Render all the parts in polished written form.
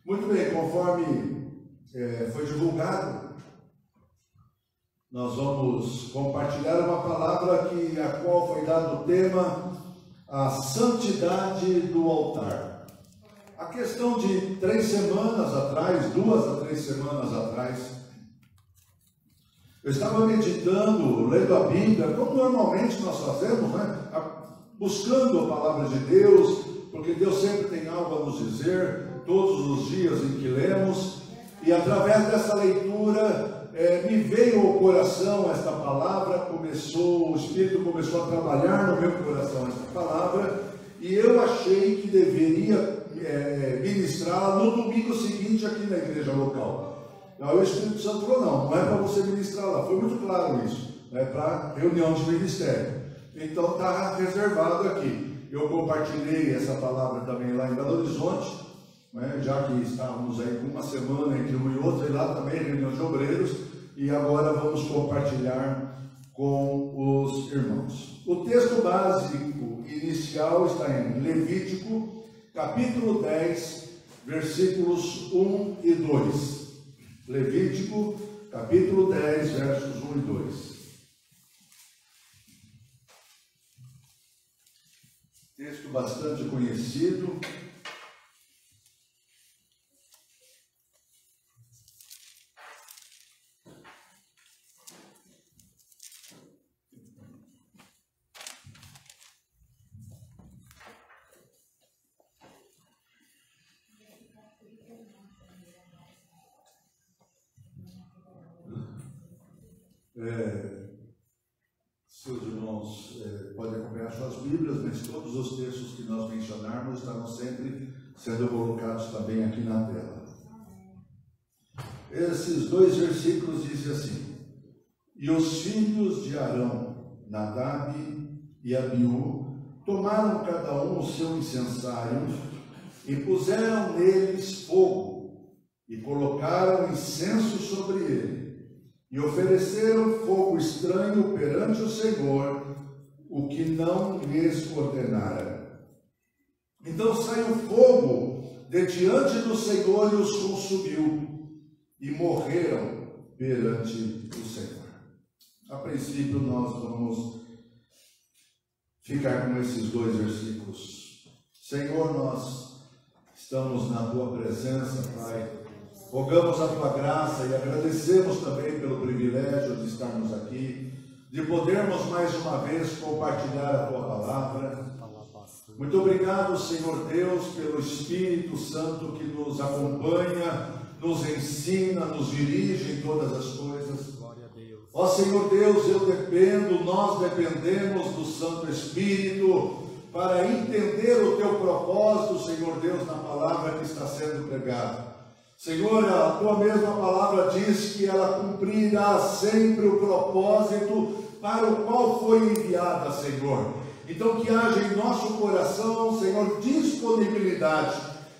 Muito bem, conforme foi divulgado, nós vamos compartilhar uma palavra a qual foi dado o tema, a santidade do altar. A questão de 3 semanas atrás, 2 a 3 semanas atrás, eu estava meditando, lendo a Bíblia, como normalmente nós fazemos, buscando a palavra de Deus, porque Deus sempre tem algo a nos dizer, todos os dias em que lemos, e através dessa leitura, me veio ao coração esta palavra, o Espírito começou a trabalhar no meu coração esta palavra, e eu achei que deveria ministrá-la no domingo seguinte aqui na igreja local. Aí o Espírito Santo falou, não é para você ministrar lá, foi muito claro isso, é para reunião de ministério, então está reservado aqui. Eu compartilhei essa palavra também lá em Belo Horizonte, já que estávamos aí com uma semana entre um e outro, e lá também reunião de obreiros, e agora vamos compartilhar com os irmãos. O texto básico inicial está em Levítico, capítulo 10, versículos 1 e 2. Levítico, capítulo 10, versos 1 e 2. Texto bastante conhecido. Seus irmãos podem acompanhar suas Bíblias, mas todos os textos que nós mencionarmos estarão sempre sendo colocados também aqui na tela. Esses 2 versículos dizem assim: E os filhos de Arão, Nadab e Abiú, tomaram cada um o seu incensário e puseram neles fogo e colocaram incenso sobre ele. E ofereceram fogo estranho perante o Senhor, o que não lhes ordenara. Então saiu fogo de diante do Senhor e os consumiu, e morreram perante o Senhor. A princípio nós vamos ficar com esses 2 versículos. Senhor, nós estamos na Tua presença, Pai. Rogamos a Tua graça e agradecemos também pelo privilégio de estarmos aqui, de podermos mais uma vez compartilhar a Tua palavra. Muito obrigado, Senhor Deus, pelo Espírito Santo que nos acompanha, nos ensina, nos dirige em todas as coisas. Ó Senhor Deus, nós dependemos do Santo Espírito para entender o Teu propósito, Senhor Deus, na palavra que está sendo pregada. Senhor, a Tua mesma palavra diz que ela cumprirá sempre o propósito para o qual foi enviada, Senhor. Então que haja em nosso coração, Senhor, disponibilidade.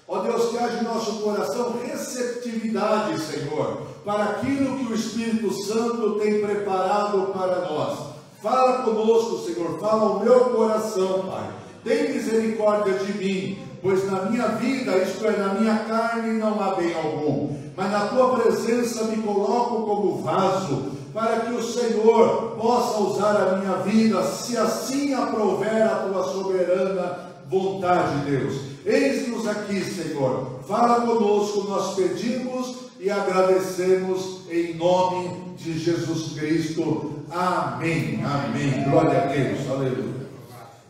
Ó Deus, que haja em nosso coração receptividade, Senhor, para aquilo que o Espírito Santo tem preparado para nós. Fala conosco, Senhor, fala ao meu coração, Pai. Tem misericórdia de mim, pois na minha vida, isto é, na minha carne, não há bem algum. Mas na Tua presença me coloco como vaso, para que o Senhor possa usar a minha vida, se assim aprouver a Tua soberana vontade, Deus. Eis-nos aqui, Senhor. Fala conosco, nós pedimos e agradecemos em nome de Jesus Cristo. Amém. Amém. Glória a Deus. Aleluia.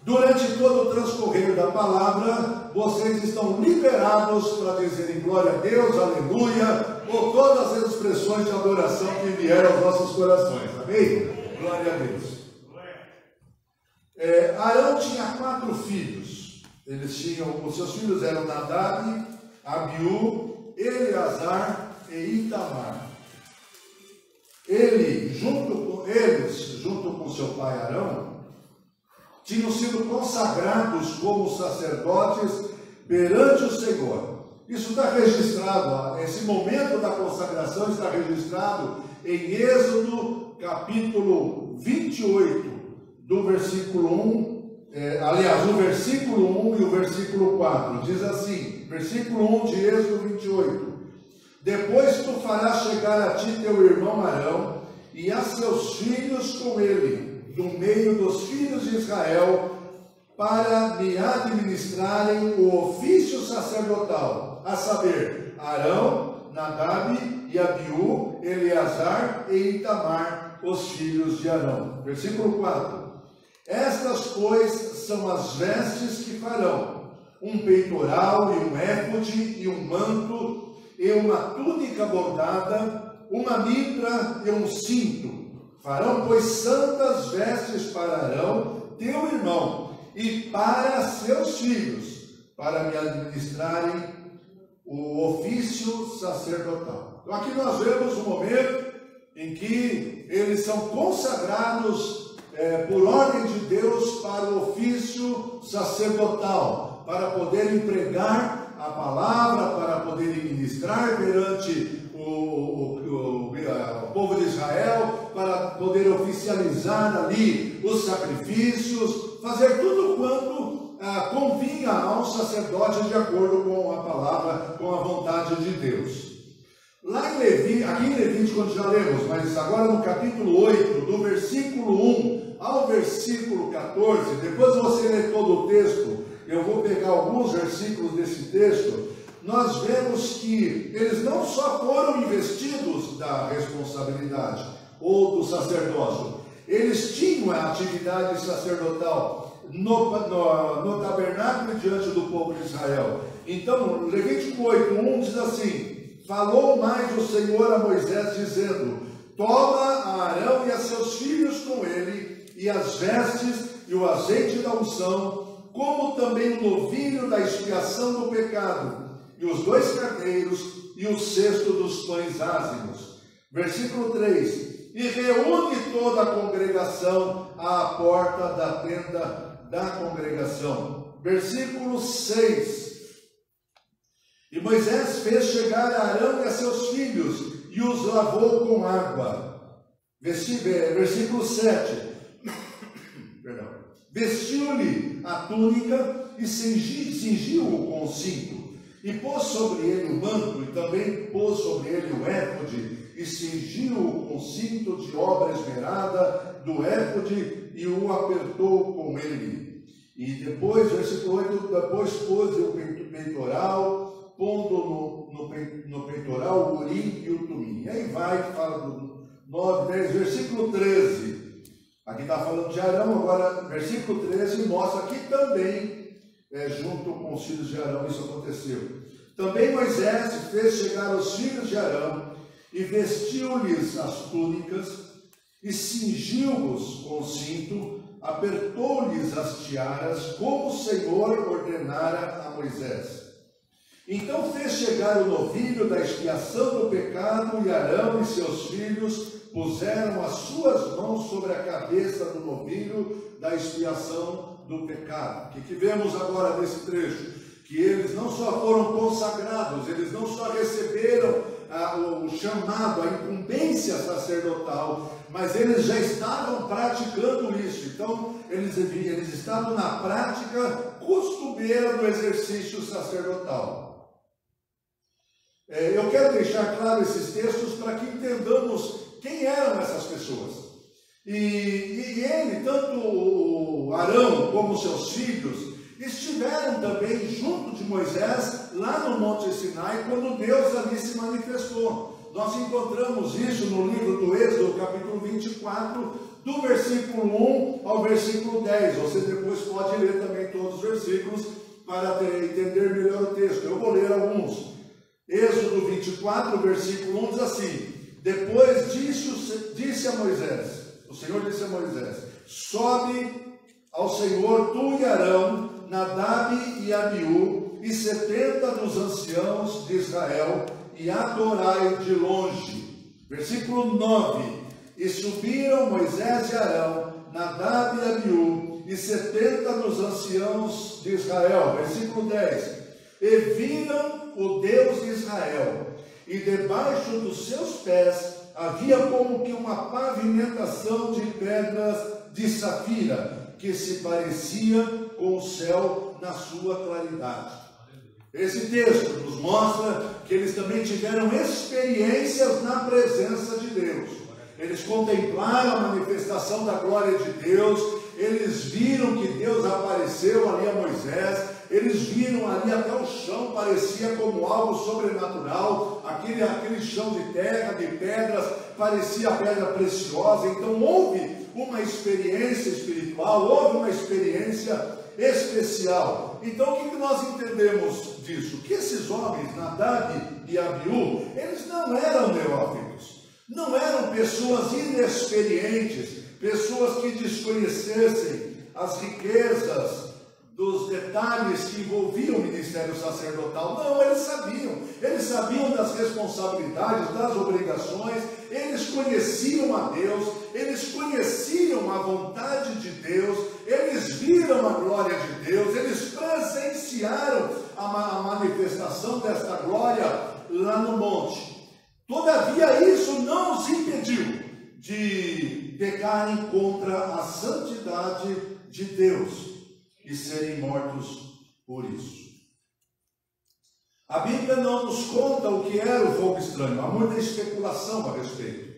Durante todo o transcorrer da palavra, vocês estão liberados para dizerem glória a Deus, aleluia, ou todas as expressões de adoração que vieram aos nossos corações. Amém? Glória a Deus. Arão tinha 4 filhos. Os seus filhos eram Nadab, Abiú, Eleazar e Itamar. Eles, junto com seu pai Arão, tinham sido consagrados como sacerdotes perante o Senhor. Isso está registrado, esse momento da consagração está registrado em Êxodo capítulo 28, do versículo 1 aliás, o versículo 1 e o versículo 4, diz assim, versículo 1 de Êxodo 28, depois tu farás chegar a ti teu irmão Arão, e a seus filhos com ele, do meio dos filhos de Israel, para me administrarem o ofício sacerdotal, a saber, Arão, Nadab e Abiú, Eleazar e Itamar, os filhos de Arão. Versículo 4. Estas, pois, são as vestes que farão, um peitoral e um éfode e um manto e uma túnica bordada, uma mitra e um cinto. Farão, pois, santas vestes para Arão, teu irmão, e para seus filhos, para me administrarem o ofício sacerdotal. Então aqui nós vemos o momento em que eles são consagrados por ordem de Deus para o ofício sacerdotal, para poderem pregar a palavra, para poderem ministrar perante o povo de Israel, para poder oficializar ali os sacrifícios, fazer tudo quanto convinha ao sacerdote de acordo com a palavra, com a vontade de Deus. Lá em Levítico, aqui em Levítico, quando já lemos, mas agora no capítulo 8, do versículo 1 ao versículo 14, depois você lê todo o texto, eu vou pegar alguns versículos desse texto, nós vemos que eles não só foram investidos da responsabilidade ou do sacerdócio, eles tinham a atividade sacerdotal no tabernáculo diante do povo de Israel. Então, Levítico 8:1 diz assim, falou mais o Senhor a Moisés, dizendo, toma a Arão e a seus filhos com ele, e as vestes e o azeite da unção, como também o novilho da expiação do pecado, e os 2 carneiros, e o cesto dos pães ázimos. Versículo 3, e reúne toda a congregação à porta da tenda da congregação. Versículo 6, e Moisés fez chegar a Arão e a seus filhos, e os lavou com água. Versículo 7, vestiu-lhe a túnica e cingiu-o com o cinto, e pôs sobre ele o manto, e também pôs sobre ele o éfode, e cingiu-o com cinto de obra esmerada do éfode, e o apertou com ele. E depois, versículo 8, depois pôs o peitoral, pondo no peitoral o urim e o tumim. E aí vai, que fala do 9, 10, versículo 13. Aqui está falando de Arão, agora versículo 13 mostra que também, junto com os filhos de Arão, isso aconteceu. Também Moisés fez chegar os filhos de Arão e vestiu-lhes as túnicas e cingiu-os com o cinto, apertou-lhes as tiaras, como o Senhor ordenara a Moisés. Então fez chegar o novilho da expiação do pecado, e Arão e seus filhos puseram as suas mãos sobre a cabeça do novilho da expiação do pecado. O que vemos agora nesse trecho? Que eles não só foram consagrados, eles não só receberam o chamado, a incumbência sacerdotal, mas eles já estavam praticando isso. Então, eles estavam na prática costumeira do exercício sacerdotal. Eu quero deixar claro esses textos para que entendamos quem eram essas pessoas. E ele, tanto o Arão como seus filhos, estiveram também junto de Moisés lá no Monte Sinai, quando Deus ali se manifestou. Nós encontramos isso no livro do Êxodo, capítulo 24, do versículo 1 ao versículo 10. Você depois pode ler também todos os versículos para entender melhor o texto. Eu vou ler alguns. Êxodo 24, versículo 1 diz assim, depois disse a Moisés, o Senhor disse a Moisés, sobe ao Senhor tu e Arão, Nadab e Abiú, e 70 dos anciãos de Israel, e adorai de longe. Versículo 9, e subiram Moisés e Arão, Nadab e Abiú, e 70 dos anciãos de Israel. Versículo 10, e viram o Deus de Israel, e debaixo dos seus pés havia como que uma pavimentação de pedras de safira, que se parecia com o céu na sua claridade. Esse texto nos mostra que eles também tiveram experiências na presença de Deus. Eles contemplaram a manifestação da glória de Deus, eles viram que Deus apareceu ali a Moisés, eles viram ali até o chão, parecia como algo sobrenatural, aquele chão de terra, de pedras, parecia pedra preciosa. Então houve uma experiência espiritual, houve uma experiência especial. Então o que nós entendemos disso? Que esses homens, Nadab e Abiú, eles não eram neófitos, não eram pessoas inexperientes, pessoas que desconhecessem as riquezas dos detalhes que envolviam o ministério sacerdotal. Não, eles sabiam das responsabilidades, das obrigações, eles conheciam a Deus, eles conheciam a vontade de Deus, eles viram a glória de Deus, eles presenciaram a manifestação desta glória lá no monte. Todavia, isso não os impediu de pecarem contra a santidade de Deus e serem mortos por isso. A Bíblia não nos conta o que era o fogo estranho, há muita especulação a respeito.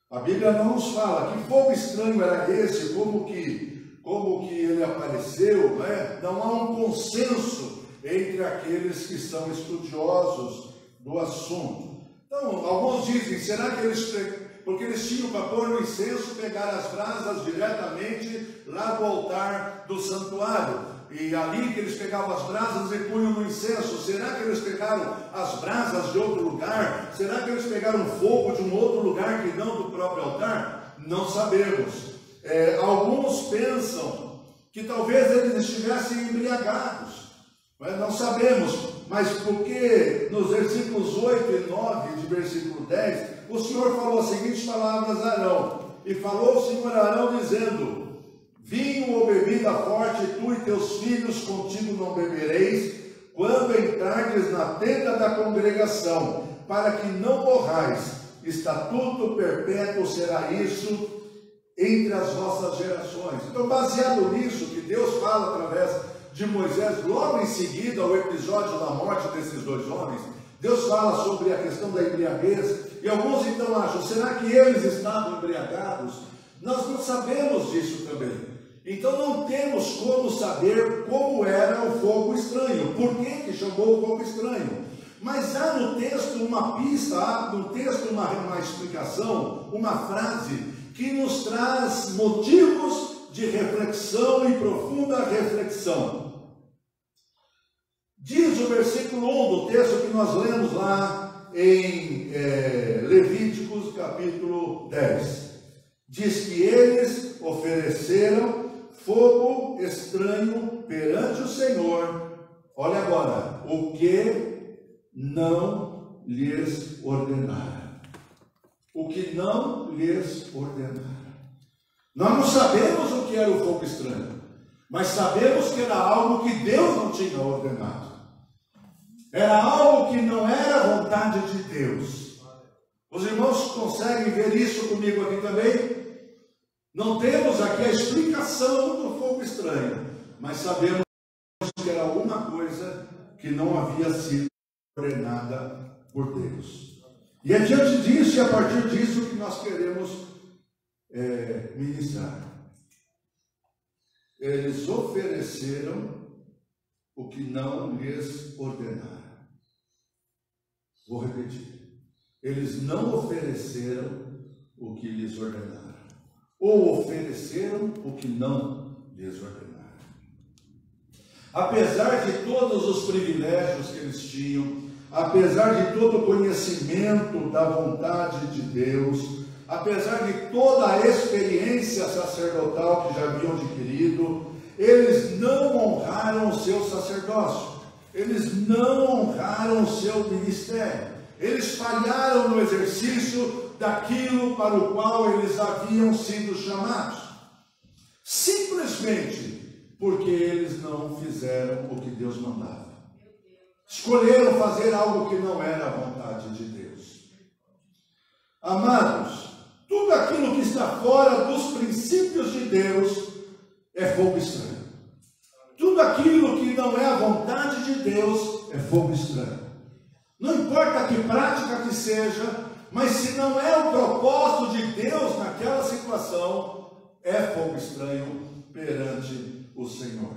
A Bíblia não nos fala que fogo estranho era esse, como que ele apareceu, né? Não há um consenso entre aqueles que são estudiosos do assunto. Então, alguns dizem, será que porque eles tinham para pôr no incenso, pegar as brasas diretamente lá do altar do santuário, e ali que eles pegavam as brasas e punham no incenso? Será que eles pegaram as brasas de outro lugar? Será que eles pegaram fogo de um outro lugar que não do próprio altar? Não sabemos. Alguns pensam que talvez eles estivessem embriagados, mas não sabemos. Mas porque nos versículos 8 e 9 de versículo 10, o Senhor falou as seguintes palavras a Arão: e falou o Senhor a Arão dizendo: vinho ou bebida forte, tu e teus filhos contigo não bebereis, quando entrardes na tenda da congregação, para que não morrais. Estatuto perpétuo será isso entre as vossas gerações. Então, baseado nisso que Deus fala através de Moisés, logo em seguida ao episódio da morte desses dois homens, Deus fala sobre a questão da embriaguez, e alguns então acham, será que eles estavam embriagados? Nós não sabemos disso também. Então não temos como saber como era o fogo estranho, por que chamou o fogo estranho. Mas há no texto uma pista, há no texto uma explicação, uma frase que nos traz motivos de reflexão e profunda reflexão. Diz o versículo 1 do texto que nós lemos lá em Levíticos capítulo 10. Diz que eles ofereceram fogo estranho perante o Senhor. Olha agora, o que não lhes ordenara. O que não lhes ordenara. Nós não sabemos o que era o fogo estranho, mas sabemos que era algo que Deus não tinha ordenado. Era algo que não era a vontade de Deus. Os irmãos conseguem ver isso comigo aqui também? Não temos aqui a explicação do fogo estranho, mas sabemos que era alguma coisa que não havia sido ordenada por Deus. E é diante disso e a partir disso que nós queremos ministrar. Eles ofereceram o que não lhes ordenaram. Vou repetir. Eles não ofereceram o que lhes ordenaram. Ou ofereceram o que não lhes ordenaram. Apesar de todos os privilégios que eles tinham, apesar de todo o conhecimento da vontade de Deus, apesar de toda a experiência sacerdotal que já haviam adquirido, eles não honraram o seu sacerdócio, eles não honraram o seu ministério, eles falharam no exercício daquilo para o qual eles haviam sido chamados, simplesmente porque eles não fizeram o que Deus mandava. Escolheram fazer algo que não era a vontade de Deus. Amados, tudo aquilo que está fora dos princípios de Deus é fogo estranho. Tudo aquilo que não é a vontade de Deus é fogo estranho. Não importa que prática que seja, mas se não é o propósito de Deus naquela situação, é fogo estranho perante o Senhor.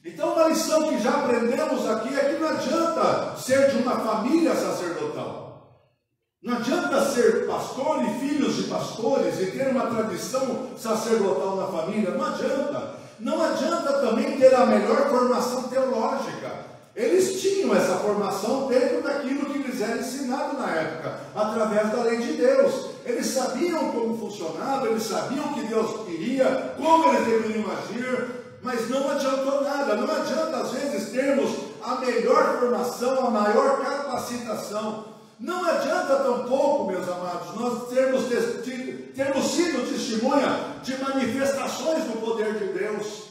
Então, uma lição que já aprendemos aqui é que não adianta ser de uma família sacerdotal. Não adianta ser pastor e filhos de pastores e ter uma tradição sacerdotal na família. Não adianta. Não adianta também ter a melhor formação teológica. Eles tinham essa formação dentro daquilo que lhes era ensinado na época, através da lei de Deus. Eles sabiam como funcionava, eles sabiam o que Deus queria, como eles deveriam agir, mas não adiantou nada. Não adianta, às vezes, termos a melhor formação, a maior capacitação. Não adianta tampouco, meus amados, nós termos sido testemunha de manifestações do poder de Deus.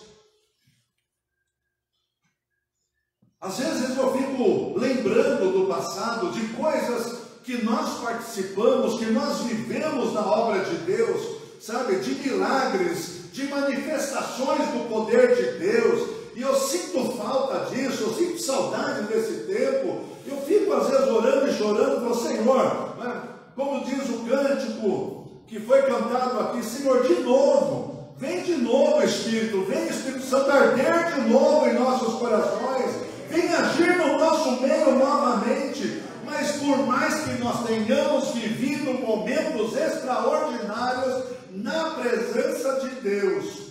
Às vezes eu fico lembrando do passado, de coisas que nós participamos, que nós vivemos na obra de Deus, sabe, de milagres, de manifestações do poder de Deus, e eu sinto falta disso, eu sinto saudade desse tempo. Eu fico às vezes orando e chorando para o Senhor, né? Como diz o cântico que foi cantado aqui: Senhor, de novo, vem de novo Espírito, vem Espírito Santo arder de novo em nossos corações, vem agir no nosso meio novamente. Mas por mais que nós tenhamos vivido momentos extraordinários na presença de Deus,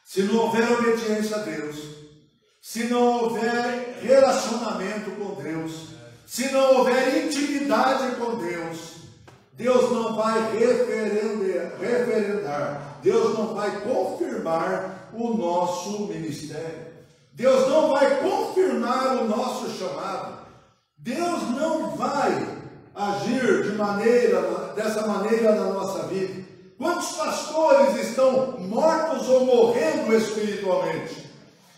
se não houver obediência a Deus, se não houver relacionamento com Deus, se não houver intimidade com Deus, Deus não vai referendar, Deus não vai confirmar o nosso ministério, Deus não vai confirmar o nosso chamado, Deus não vai agir dessa maneira na nossa vida. Quantos pastores estão mortos ou morrendo espiritualmente?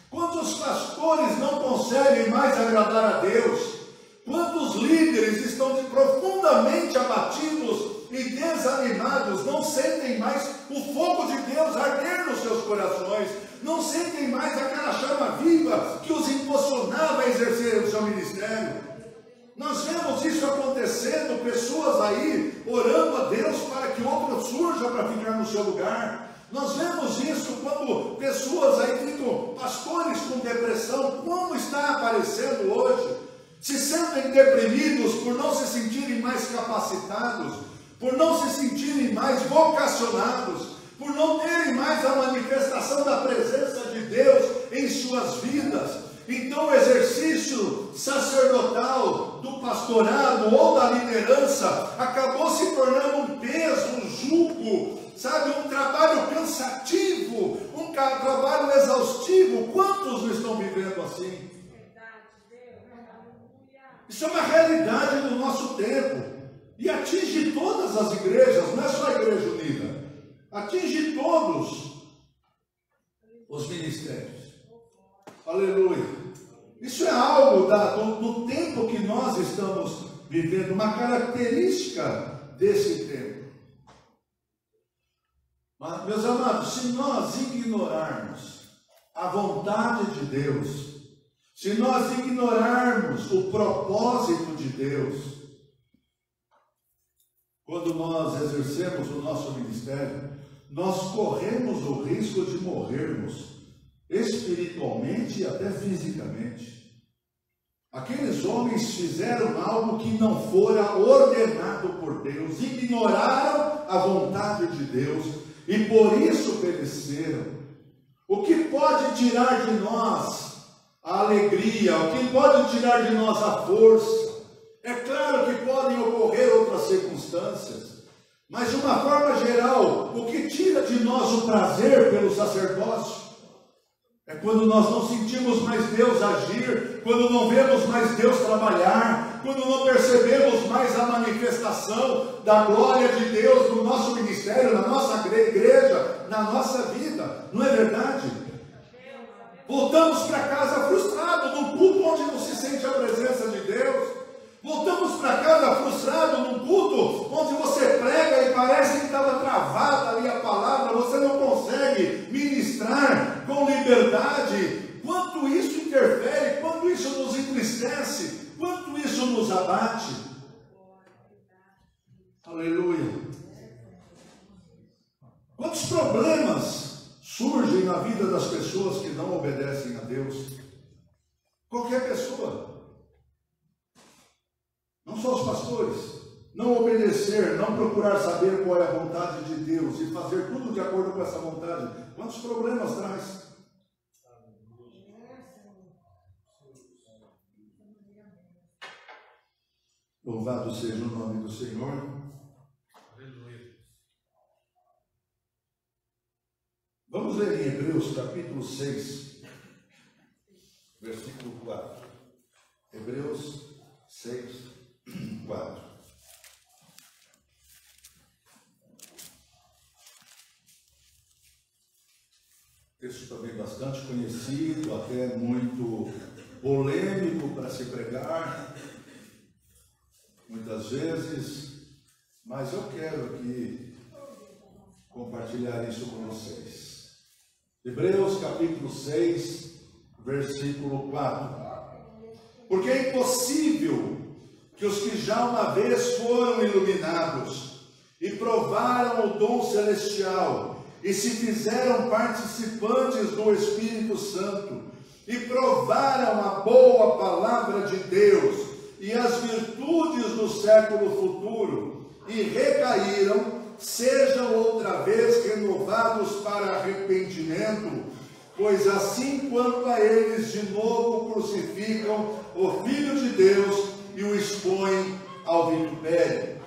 Quantos pastores não conseguem mais agradar a Deus? Quantos líderes estão profundamente abatidos e desanimados, não sentem mais o fogo de Deus arder nos seus corações, não sentem mais aquela chama viva que os impulsionava a exercer o seu ministério? Nós vemos isso acontecendo, pessoas aí orando a Deus para que outro surja para ficar no seu lugar. Nós vemos isso quando pessoas aí ficam, pastores com depressão, como está aparecendo hoje, se sentem deprimidos por não se sentirem mais capacitados, por não se sentirem mais vocacionados, por não terem mais a manifestação da presença de Deus em suas vidas. Então o exercício sacerdotal do pastorado ou da liderança acabou se tornando um peso, um jugo, sabe, um trabalho cansativo, um trabalho exaustivo. Quantos não estão vivendo assim? Isso é uma realidade do nosso tempo e atinge todas as igrejas, não é só a Igreja Unida, atinge todos os ministérios. Aleluia. Isso é algo do tempo que nós estamos vivendo, uma característica desse tempo. Mas, meus amados, se nós ignorarmos a vontade de Deus, se nós ignorarmos o propósito de Deus, quando nós exercemos o nosso ministério, nós corremos o risco de morrermos espiritualmente e até fisicamente. Aqueles homens fizeram algo que não fora ordenado por Deus, ignoraram a vontade de Deus e por isso pereceram. O que pode tirar de nós a alegria, o que pode tirar de nós a força? É claro que podem ocorrer outras circunstâncias, mas de uma forma geral, o que tira de nós o prazer pelo sacerdócio é quando nós não sentimos mais Deus agir, quando não vemos mais Deus trabalhar, quando não percebemos mais a manifestação da glória de Deus no nosso ministério, na nossa igreja, na nossa vida. Não é verdade? Voltamos para casa frustrados, num culto onde não se sente a presença de Deus. Voltamos para casa frustrados, num culto onde você prega e parece que estava travada ali a palavra, você não consegue com liberdade, quanto isso interfere, quanto isso nos entristece, quanto isso nos abate. Aleluia. Quantos problemas surgem na vida das pessoas que não obedecem a Deus? Qualquer pessoa. Não só os pastores. Não obedecer, não procurar saber qual é a vontade de Deus e fazer tudo de acordo com essa vontade. Quantos problemas traz? Louvado seja o nome do Senhor. Vamos ler em Hebreus capítulo 6, versículo 4. Hebreus 6, 4. Texto também bastante conhecido, até muito polêmico para se pregar, muitas vezes, mas eu quero aqui compartilhar isso com vocês. Hebreus capítulo 6, versículo 4. Porque é impossível que os que já uma vez foram iluminados e provaram o dom celestial e se fizeram participantes do Espírito Santo e provaram a boa palavra de Deus e as virtudes do século futuro e recaíram, sejam outra vez renovados para arrependimento, pois assim quanto a eles de novo crucificam o Filho de Deus e o expõem ao vitupério.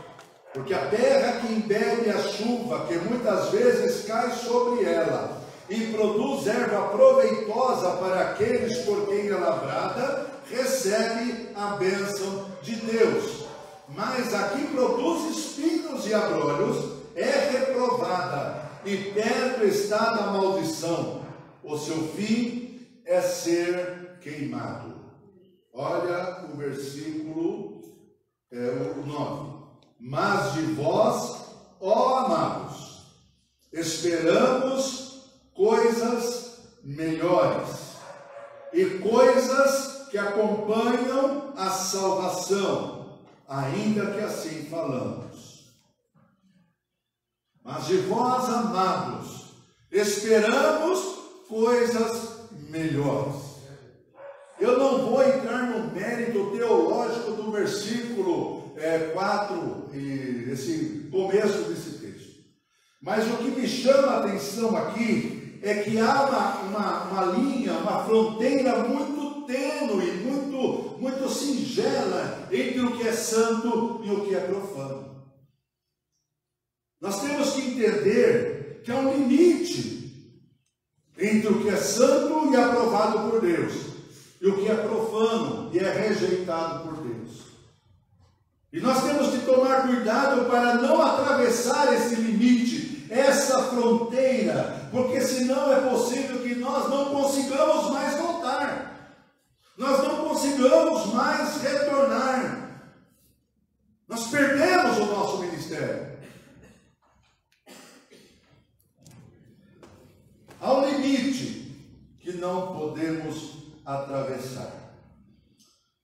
Porque a terra que embebe a chuva, que muitas vezes cai sobre ela, e produz erva proveitosa para aqueles por quem é lavrada, recebe a bênção de Deus. Mas a que produz espinhos e abrolhos é reprovada, e perto está da maldição. O seu fim é ser queimado. Olha o versículo 9. Mas de vós, ó amados, esperamos coisas melhores e coisas que acompanham a salvação, ainda que assim falamos. Mas de vós, amados, esperamos coisas melhores. Eu não vou entrar no mérito teológico do versículo 4, e esse começo desse texto. Mas o que me chama a atenção aqui é que há uma linha, uma fronteira muito tênue, muito singela entre o que é santo e o que é profano. Nós temos que entender que há um limite entre o que é santo e aprovado por Deus, e o que é profano e é rejeitado por Deus. E nós temos que tomar cuidado para não atravessar esse limite, essa fronteira, porque senão é possível que nós não consigamos mais voltar, nós não consigamos mais retornar, nós perdemos o nosso ministério. Há um limite que não podemos atravessar.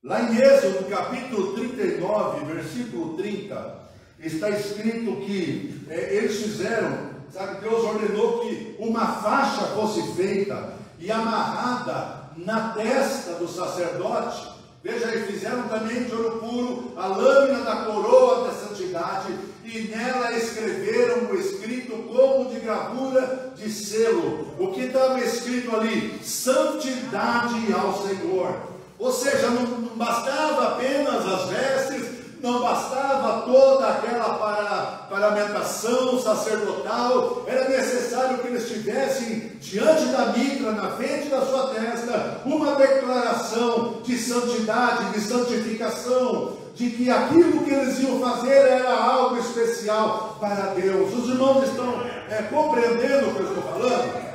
Lá em Êxodo, capítulo 39, versículo 30, está escrito que eles fizeram, sabe, Deus ordenou que uma faixa fosse feita e amarrada na testa do sacerdote. Veja, eles fizeram também de ouro puro a lâmina da coroa da santidade, e nela escreveram o escrito como de gravura de selo. O que estava escrito ali? Santidade ao Senhor. Ou seja, não bastava apenas as vestes, não bastava toda aquela paramentação sacerdotal, era necessário que eles tivessem diante da mitra, na frente da sua testa, uma declaração de santidade, de santificação, de que aquilo que eles iam fazer era algo especial para Deus. Os irmãos estão compreendendo o que eu estou falando?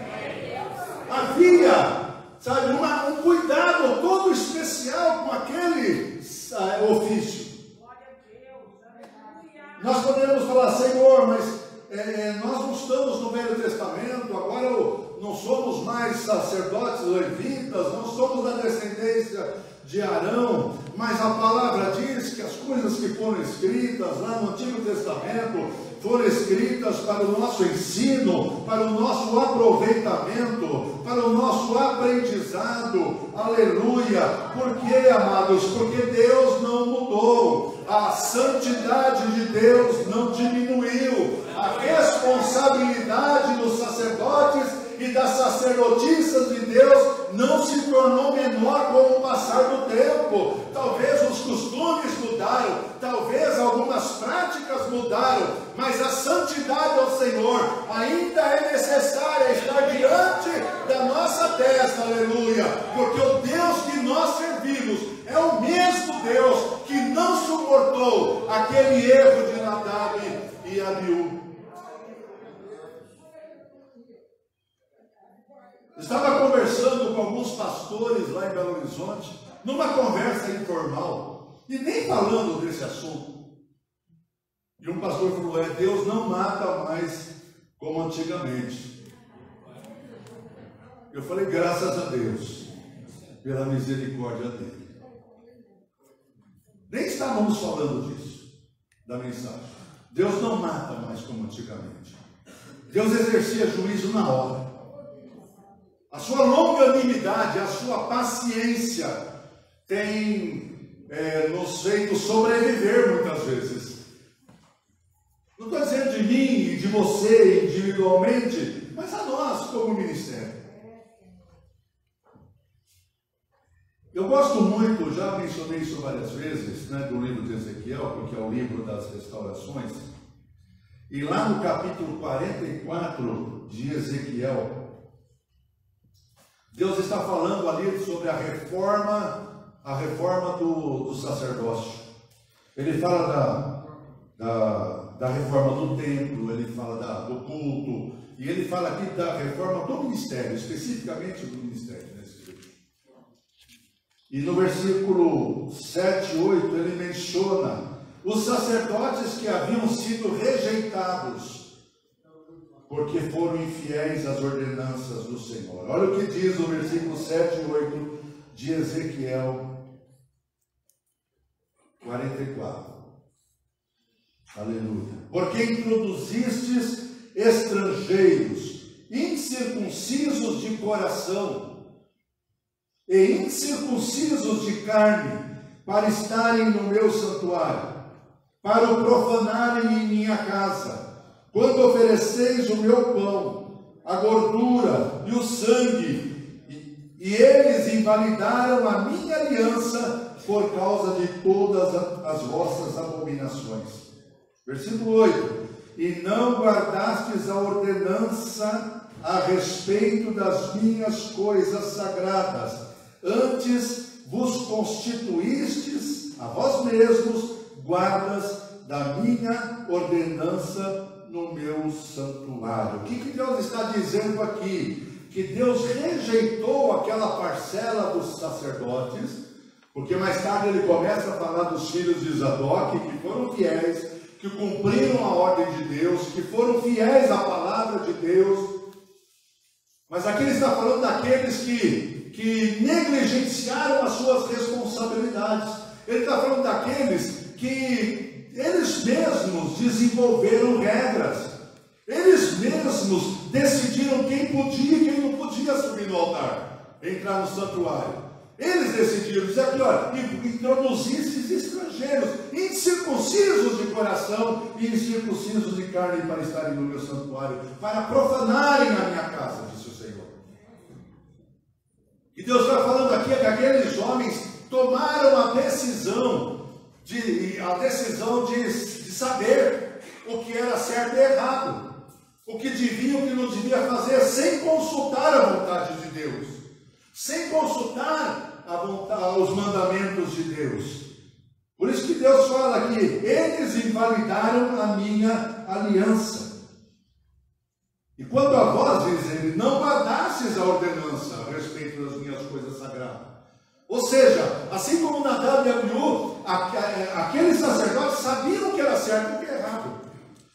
Havia, sabe, um cuidado todo especial com aquele ofício. Nós podemos falar, Senhor, mas nós não estamos no Velho Testamento, agora não somos mais sacerdotes levitas, não somos da descendência de Arão, mas a palavra diz que as coisas que foram escritas lá no Antigo Testamento foram escritas para o nosso ensino, para o nosso aproveitamento, para o nosso aprendizado. Aleluia! Por quê, amados? Porque Deus não mudou, a santidade de Deus não diminuiu, a responsabilidade dos sacerdotes e das sacerdotisas de Deus não se tornou menor com o passar do tempo. Talvez os costumes mudaram, talvez algumas práticas mudaram, mas a santidade ao Senhor ainda é necessária estar diante da nossa testa, aleluia, porque o Deus que nós servimos é o mesmo Deus que não suportou aquele erro de Nadab e Abiú. Estava conversando com alguns pastores lá em Belo Horizonte, numa conversa informal, e nem falando desse assunto. E um pastor falou: Deus não mata mais como antigamente. Eu falei: graças a Deus, pela misericórdia dele. Nem estávamos falando disso, da mensagem. Deus não mata mais como antigamente. Deus exercia juízo na hora. A sua longanimidade, a sua paciência tem nos feito sobreviver muitas vezes. Não estou dizendo de mim e de você individualmente, mas a nós como ministério. Eu gosto muito, já mencionei isso várias vezes, do livro de Ezequiel, porque é o livro das restaurações. E lá no capítulo 44 de Ezequiel, Deus está falando ali sobre a reforma do sacerdócio. Ele fala da reforma do templo, ele fala do culto, e ele fala aqui da reforma do ministério, especificamente do ministério nesse livro. E no versículo 7 e 8 ele menciona os sacerdotes que haviam sido rejeitados porque foram infiéis às ordenanças do Senhor. Olha o que diz o versículo 7 e 8 de Ezequiel 44. Aleluia. Porque introduzistes estrangeiros, incircuncisos de coração e incircuncisos de carne, para estarem no meu santuário, para o profanarem em minha casa. Quando ofereceis o meu pão, a gordura e o sangue, e eles invalidaram a minha aliança por causa de todas as vossas abominações. Versículo 8. E não guardastes a ordenança a respeito das minhas coisas sagradas, antes vos constituístes a vós mesmos guardas da minha ordenança no meu santuário. O que Deus está dizendo aqui? Que Deus rejeitou aquela parcela dos sacerdotes, porque mais tarde ele começa a falar dos filhos de Zadoc, que foram fiéis, que cumpriram a ordem de Deus, que foram fiéis à palavra de Deus. Mas aqui ele está falando daqueles que negligenciaram as suas responsabilidades. Ele está falando daqueles que eles mesmos desenvolveram regras. Eles mesmos decidiram quem podia e quem não podia subir no altar, entrar no santuário. Eles decidiram, dizer aqui, olha, introduzir esses estrangeiros, incircuncisos de coração e incircuncisos de carne, para estarem no meu santuário, para profanarem a minha casa, disse o Senhor. E Deus está falando aqui que aqueles homens tomaram a decisão de saber o que era certo e errado, o que devia e o que não devia fazer, sem consultar a vontade de Deus, sem consultar os mandamentos de Deus. Por isso que Deus fala aqui: eles invalidaram a minha aliança. E quanto a vós, diz ele, não guardastes a ordenança a respeito das minhas coisas sagradas. Ou seja, assim como Nadab e Abiú, aqueles sacerdotes sabiam o que era certo e o que era errado.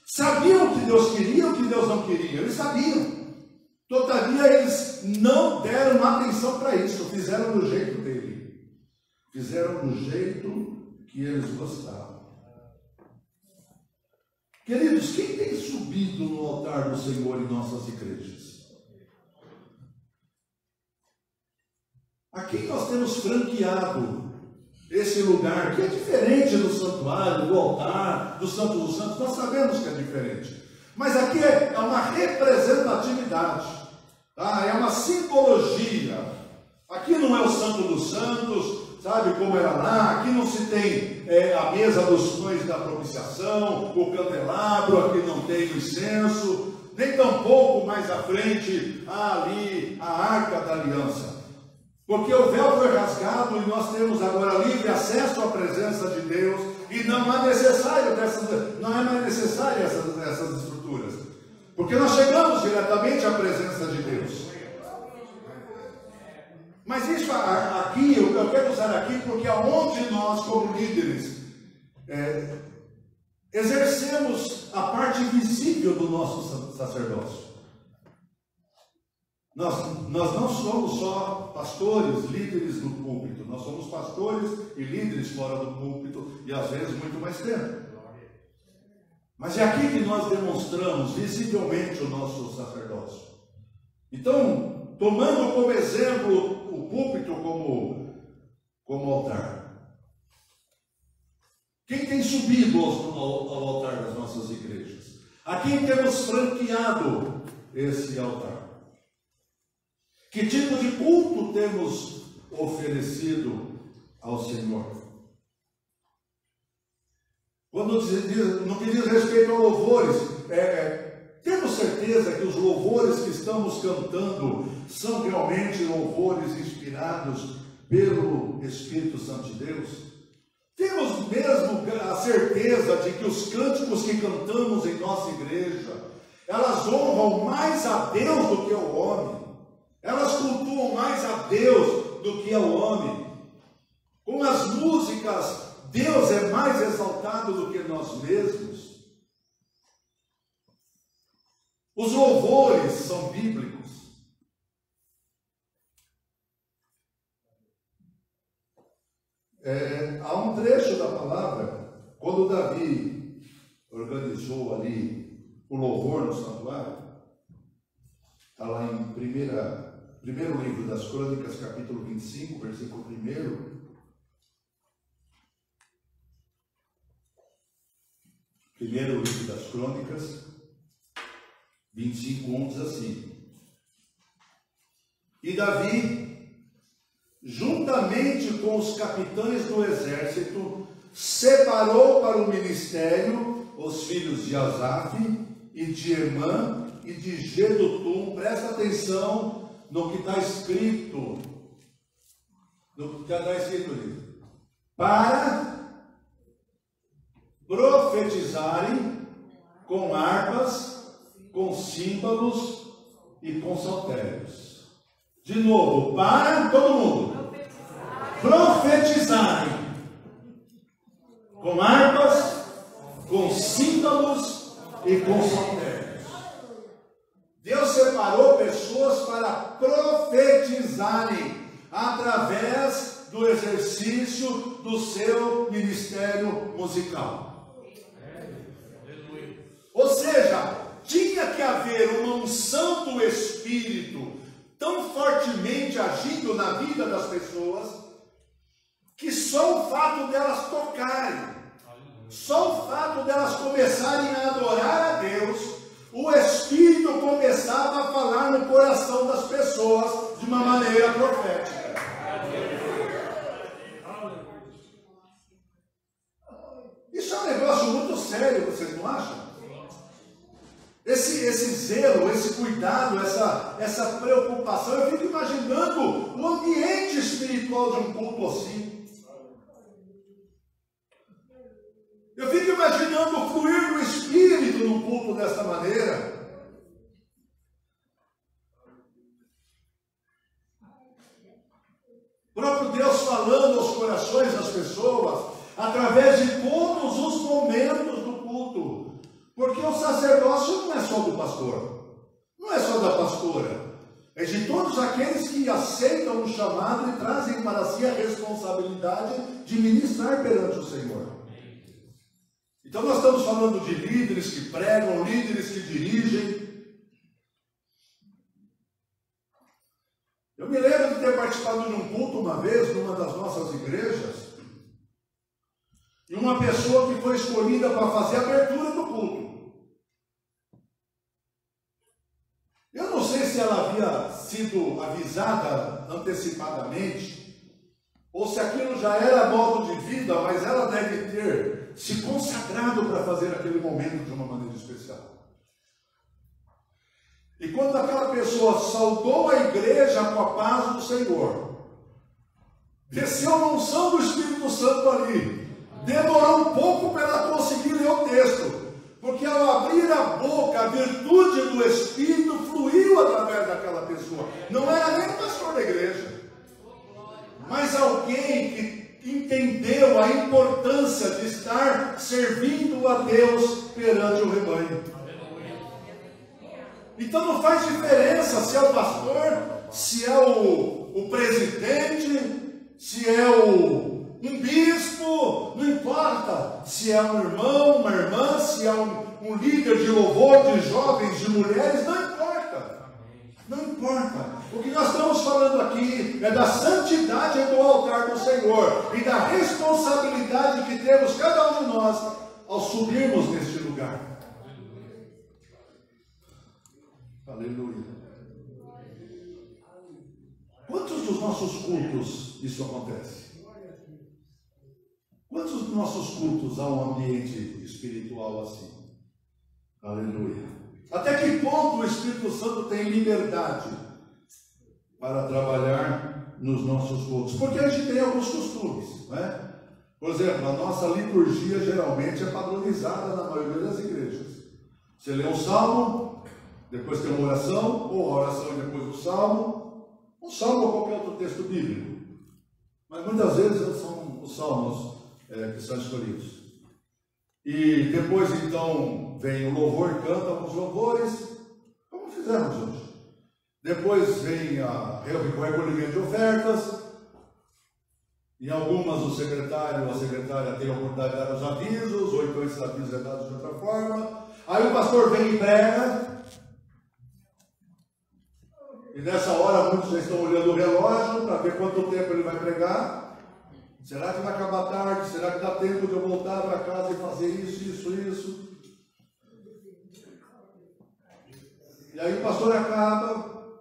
Sabiam o que Deus queria e o que Deus não queria. Eles sabiam. Todavia, eles não deram atenção para isso, fizeram do jeito dele. Fizeram do jeito que eles gostavam. Queridos, quem tem subido no altar do Senhor em nossas igrejas? Aqui nós temos franqueado esse lugar, que é diferente do santuário, do altar, do Santo dos Santos, nós sabemos que é diferente. Mas aqui é uma representatividade, tá? É uma simbologia. Aqui não é o Santo dos Santos, sabe como era lá, aqui não se tem a mesa dos pães da propiciação, o candelabro, aqui não tem o incenso, nem tampouco mais à frente, ali a Arca da Aliança. Porque o véu foi rasgado e nós temos agora livre acesso à presença de Deus e não é mais necessário essas estruturas. Porque nós chegamos diretamente à presença de Deus. Mas isso aqui, eu quero usar aqui porque é onde nós, como líderes, exercemos a parte visível do nosso sacerdócio. Nós não somos só pastores, líderes no púlpito, nós somos pastores e líderes fora do púlpito e às vezes muito mais tempo. Mas é aqui que nós demonstramos visivelmente o nosso sacerdócio. Então, tomando como exemplo o púlpito como altar. Quem tem subido ao altar das nossas igrejas? A quem temos franqueado esse altar? Que tipo de culto temos oferecido ao Senhor? No que diz respeito a louvores, temos certeza que os louvores que estamos cantando são realmente louvores inspirados pelo Espírito Santo de Deus? Temos mesmo a certeza de que os cânticos que cantamos em nossa igreja, elas honram mais a Deus do que ao homem? Elas cultuam mais a Deus do que ao homem? Com as músicas, Deus é mais exaltado do que nós mesmos? Os louvores são bíblicos? Há um trecho da palavra, quando Davi organizou ali o louvor no santuário, está lá em primeiro livro das Crônicas, capítulo 25, versículo 1. Primeiro livro das Crônicas, 25:1 diz assim: E Davi, juntamente com os capitães do exército, separou para o ministério os filhos de Asaf e de Emã e de Gedutum. Presta atenção no que está escrito. No que está escrito ali. Para profetizarem com harpas, com símbolos e com saltérios. De novo, para todo mundo. Profetizarem com harpas, com símbolos e com saltérios. Deus separou pessoas para profetizarem através do exercício do seu ministério musical. Ou seja, tinha que haver uma unção do Espírito tão fortemente agindo na vida das pessoas, que só o fato delas tocarem, só o fato delas começarem a adorar a Deus, o Espírito começava a falar no coração das pessoas de uma maneira profética. Isso é um negócio muito sério, vocês não acham? Esse zelo, esse cuidado, essa preocupação, eu fico imaginando o ambiente espiritual de um culto assim. Eu fico imaginando o fluir do Espírito no culto desta maneira. O próprio Deus falando aos corações das pessoas, através de todos os momentos do culto. Porque o sacerdócio não é só do pastor, não é só da pastora, é de todos aqueles que aceitam o chamado e trazem para si a responsabilidade de ministrar perante o Senhor. Então nós estamos falando de líderes que pregam, líderes que dirigem. Eu me lembro de ter participado de um culto uma vez, numa das nossas igrejas, e uma pessoa que foi escolhida para fazer a abertura do culto. Eu não sei se ela havia sido avisada antecipadamente, ou se aquilo já era modo de vida, mas ela deve ter se consagrado para fazer aquele momento de uma maneira especial. E quando aquela pessoa saudou a igreja com a paz do Senhor, desceu a unção do Espírito Santo ali, demorou um pouco para ela conseguir ler o texto, porque ao abrir a boca, a virtude do Espírito fluiu através daquela pessoa. Não era nem o pastor da igreja, mas alguém que entendeu a importância de estar servindo a Deus perante o rebanho. Então não faz diferença se é o pastor, se é o presidente, se é um bispo, não importa. Se é um irmão, uma irmã, se é um líder de louvor, de jovens, de mulheres, não importa. Não importa. O que nós estamos falando aqui é da santidade do altar do Senhor e da responsabilidade que temos cada um de nós ao subirmos neste lugar. Aleluia. Quantos dos nossos cultos isso acontece? Quantos dos nossos cultos há um ambiente espiritual assim? Aleluia. Até que ponto o Espírito Santo tem liberdade para trabalhar nos nossos cultos? Porque a gente tem alguns costumes, né? Por exemplo, a nossa liturgia geralmente é padronizada na maioria das igrejas. Você lê um salmo, depois tem uma oração, ou a oração e depois o salmo, um salmo ou qualquer outro texto bíblico. Mas muitas vezes são os salmos que são escolhidos. E depois então vem o louvor, canta alguns louvores, como fizemos hoje. Depois vem o recolhimento de ofertas. Em algumas o secretário ou a secretária tem a oportunidade de dar os avisos, ou então esses avisos é dados de outra forma. Aí o pastor vem e prega. E nessa hora muitos já estão olhando o relógio para ver quanto tempo ele vai pregar. Será que vai acabar tarde? Será que dá tempo de eu voltar para casa e fazer isso? E aí o pastor acaba,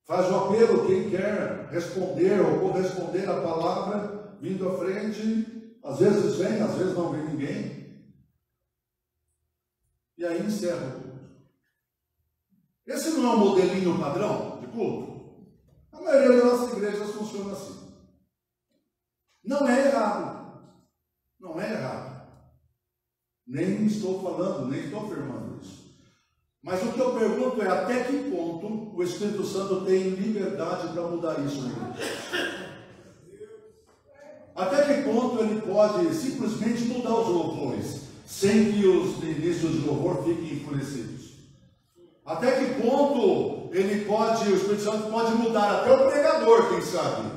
faz o apelo, quem quer responder ou corresponder à palavra, vindo à frente. Às vezes vem, às vezes não vem ninguém. E aí encerra o culto. Esse não é um modelinho padrão de culto? A maioria das nossas igrejas funciona assim. Não é errado. Não é errado. Nem estou falando, nem estou afirmando isso. Mas o que eu pergunto é até que ponto o Espírito Santo tem liberdade para mudar isso na igreja? Até que ponto ele pode simplesmente mudar os louvores, sem que os ministros de louvor fiquem enfurecidos? Até que ponto o Espírito Santo pode mudar até o pregador, quem sabe,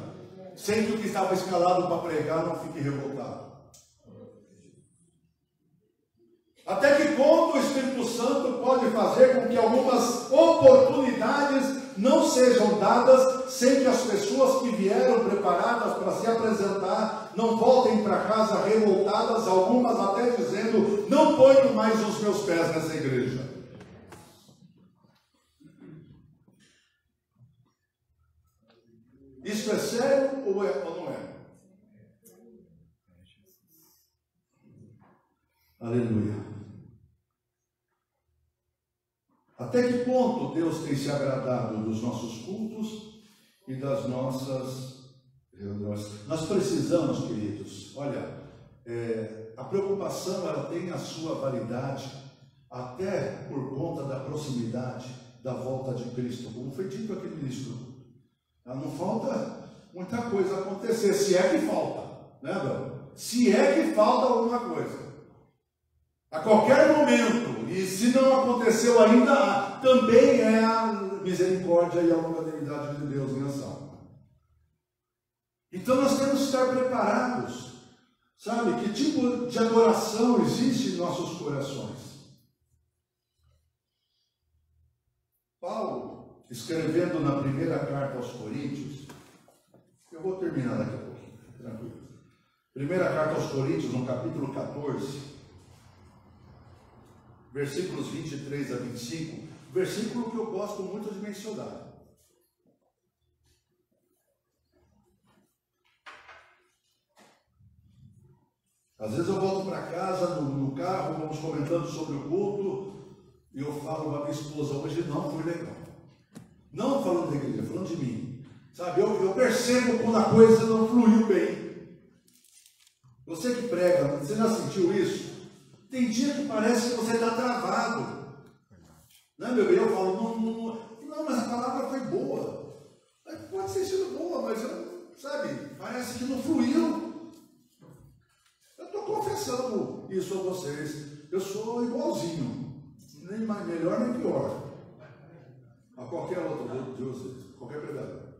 sem que o que estava escalado para pregar não fique revoltado? Até que ponto o Espírito Santo pode fazer com que algumas oportunidades não sejam dadas, sem que as pessoas que vieram preparadas para se apresentar não voltem para casa revoltadas, algumas até dizendo: não ponho mais os meus pés nessa igreja. Isso é sério ou não é? Aleluia. Até que ponto Deus tem se agradado dos nossos cultos e das nossas reuniões? Nós precisamos, queridos, olha, a preocupação ela tem a sua validade até por conta da proximidade da volta de Cristo, como foi dito aqui no início. Não falta muita coisa acontecer, se é que falta, né, Bruno? Se é que falta alguma coisa. A qualquer momento, e se não aconteceu ainda, também é a misericórdia e a longanimidade de Deus em ação. Então nós temos que estar preparados. Sabe, que tipo de adoração existe em nossos corações? Paulo, escrevendo na primeira carta aos Coríntios, eu vou terminar daqui a pouquinho, tranquilo. Primeira carta aos Coríntios, no capítulo 14, versículos 23 a 25, versículo que eu gosto muito de mencionar. Às vezes eu volto para casa, no carro, vamos comentando sobre o culto, e eu falo para minha esposa, hoje não foi legal. Não falando da igreja, falando de mim. Sabe, eu percebo quando a coisa não fluiu bem. Você que prega, você já sentiu isso? Tem dia que parece que você está travado. Não é, meu bem? Eu falo, não, mas a palavra foi boa. Pode ter sido boa, mas, sabe, parece que não fluiu. Eu estou confessando isso a vocês. Eu sou igualzinho. Nem mais melhor, nem pior. A qualquer outro de vocês. Qualquer pregador.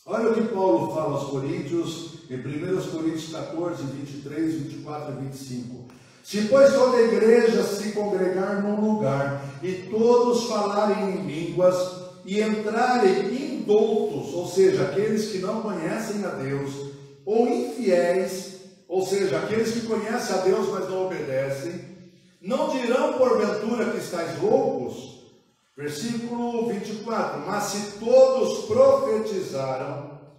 Olha o que Paulo fala aos Coríntios, em 1 Coríntios 14, 23, 24 e 25. Se, pois, toda a igreja se congregar num lugar, e todos falarem em línguas, e entrarem indoutos, ou seja, aqueles que não conhecem a Deus, ou infiéis, ou seja, aqueles que conhecem a Deus, mas não obedecem, não dirão porventura que estáis loucos? Versículo 24, mas se todos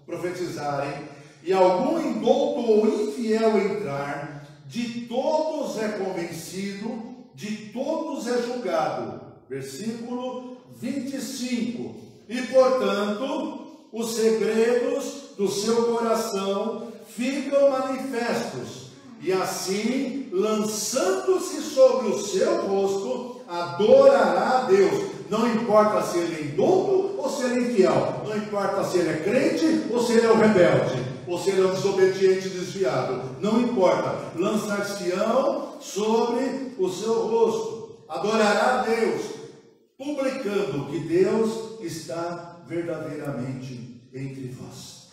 profetizarem, e algum indouto ou infiel entrar, de todos é convencido, de todos é julgado. Versículo 25, e portanto, os segredos do seu coração ficam manifestos, e assim, lançando-se sobre o seu rosto, adorará a Deus. Não importa se ele é indouto ou se ele é infiel. Não importa se ele é crente ou se ele é um rebelde. Ou se ele é um desobediente desviado. Não importa. Lançar-se-ão sobre o seu rosto. Adorará a Deus, publicando que Deus está verdadeiramente entre vós.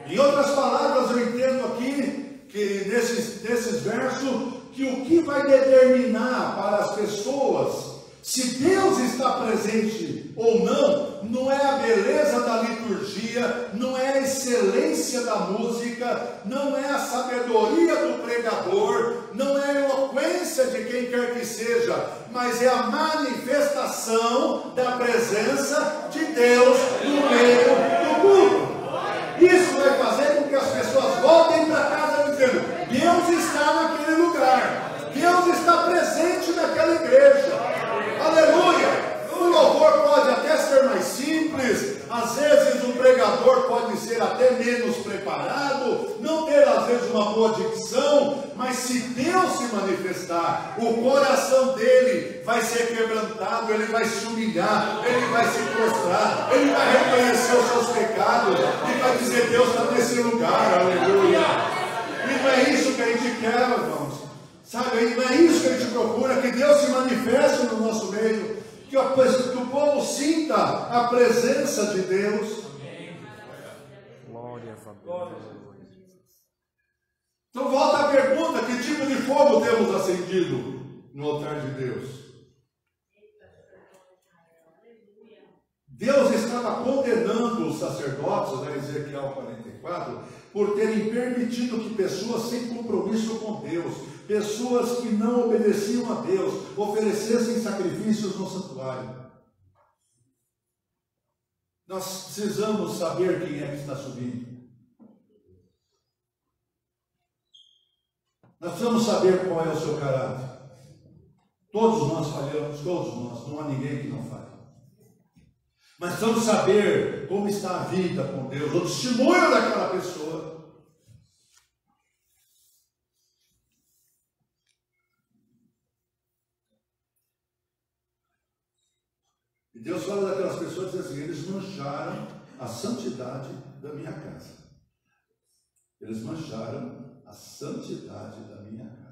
Em outras palavras, eu entendo aqui que nesses versos, que o que vai determinar para as pessoas se Deus está presente ou não, não é a beleza da liturgia, não é a excelência da música, não é a sabedoria do pregador, não é a eloquência de quem quer que seja, mas é a manifestação da presença de Deus no meio do culto. Isso vai fazer com que as pessoas voltem para casa dizendo: Deus está naquele lugar, Deus está presente naquela igreja. Aleluia! O louvor pode até ser mais simples, às vezes o pregador pode ser até menos preparado, não ter às vezes uma boa dicção, mas se Deus se manifestar, o coração dele vai ser quebrantado, ele vai se humilhar, ele vai se prostrar, ele vai reconhecer os seus pecados e vai dizer: Deus está nesse lugar, aleluia! E não é isso que a gente quer, irmãos. Sabe, não é isso que a gente procura, que Deus se manifeste no nosso meio, que o povo sinta a presença de Deus. Glória a Deus. Então volta a pergunta: que tipo de fogo temos acendido no altar de Deus? Deus estava condenando os sacerdotes, né, Ezequiel 44, por terem permitido que pessoas sem compromisso com Deus, pessoas que não obedeciam a Deus, oferecessem sacrifícios no santuário. Nós precisamos saber quem é que está subindo. Nós precisamos saber qual é o seu caráter. Todos nós falhamos, todos nós, não há ninguém que não falhe. Mas precisamos saber como está a vida com Deus, o testemunho daquela pessoa. E Deus fala daquelas pessoas e diz assim: eles mancharam a santidade da minha casa. Eles mancharam a santidade da minha casa.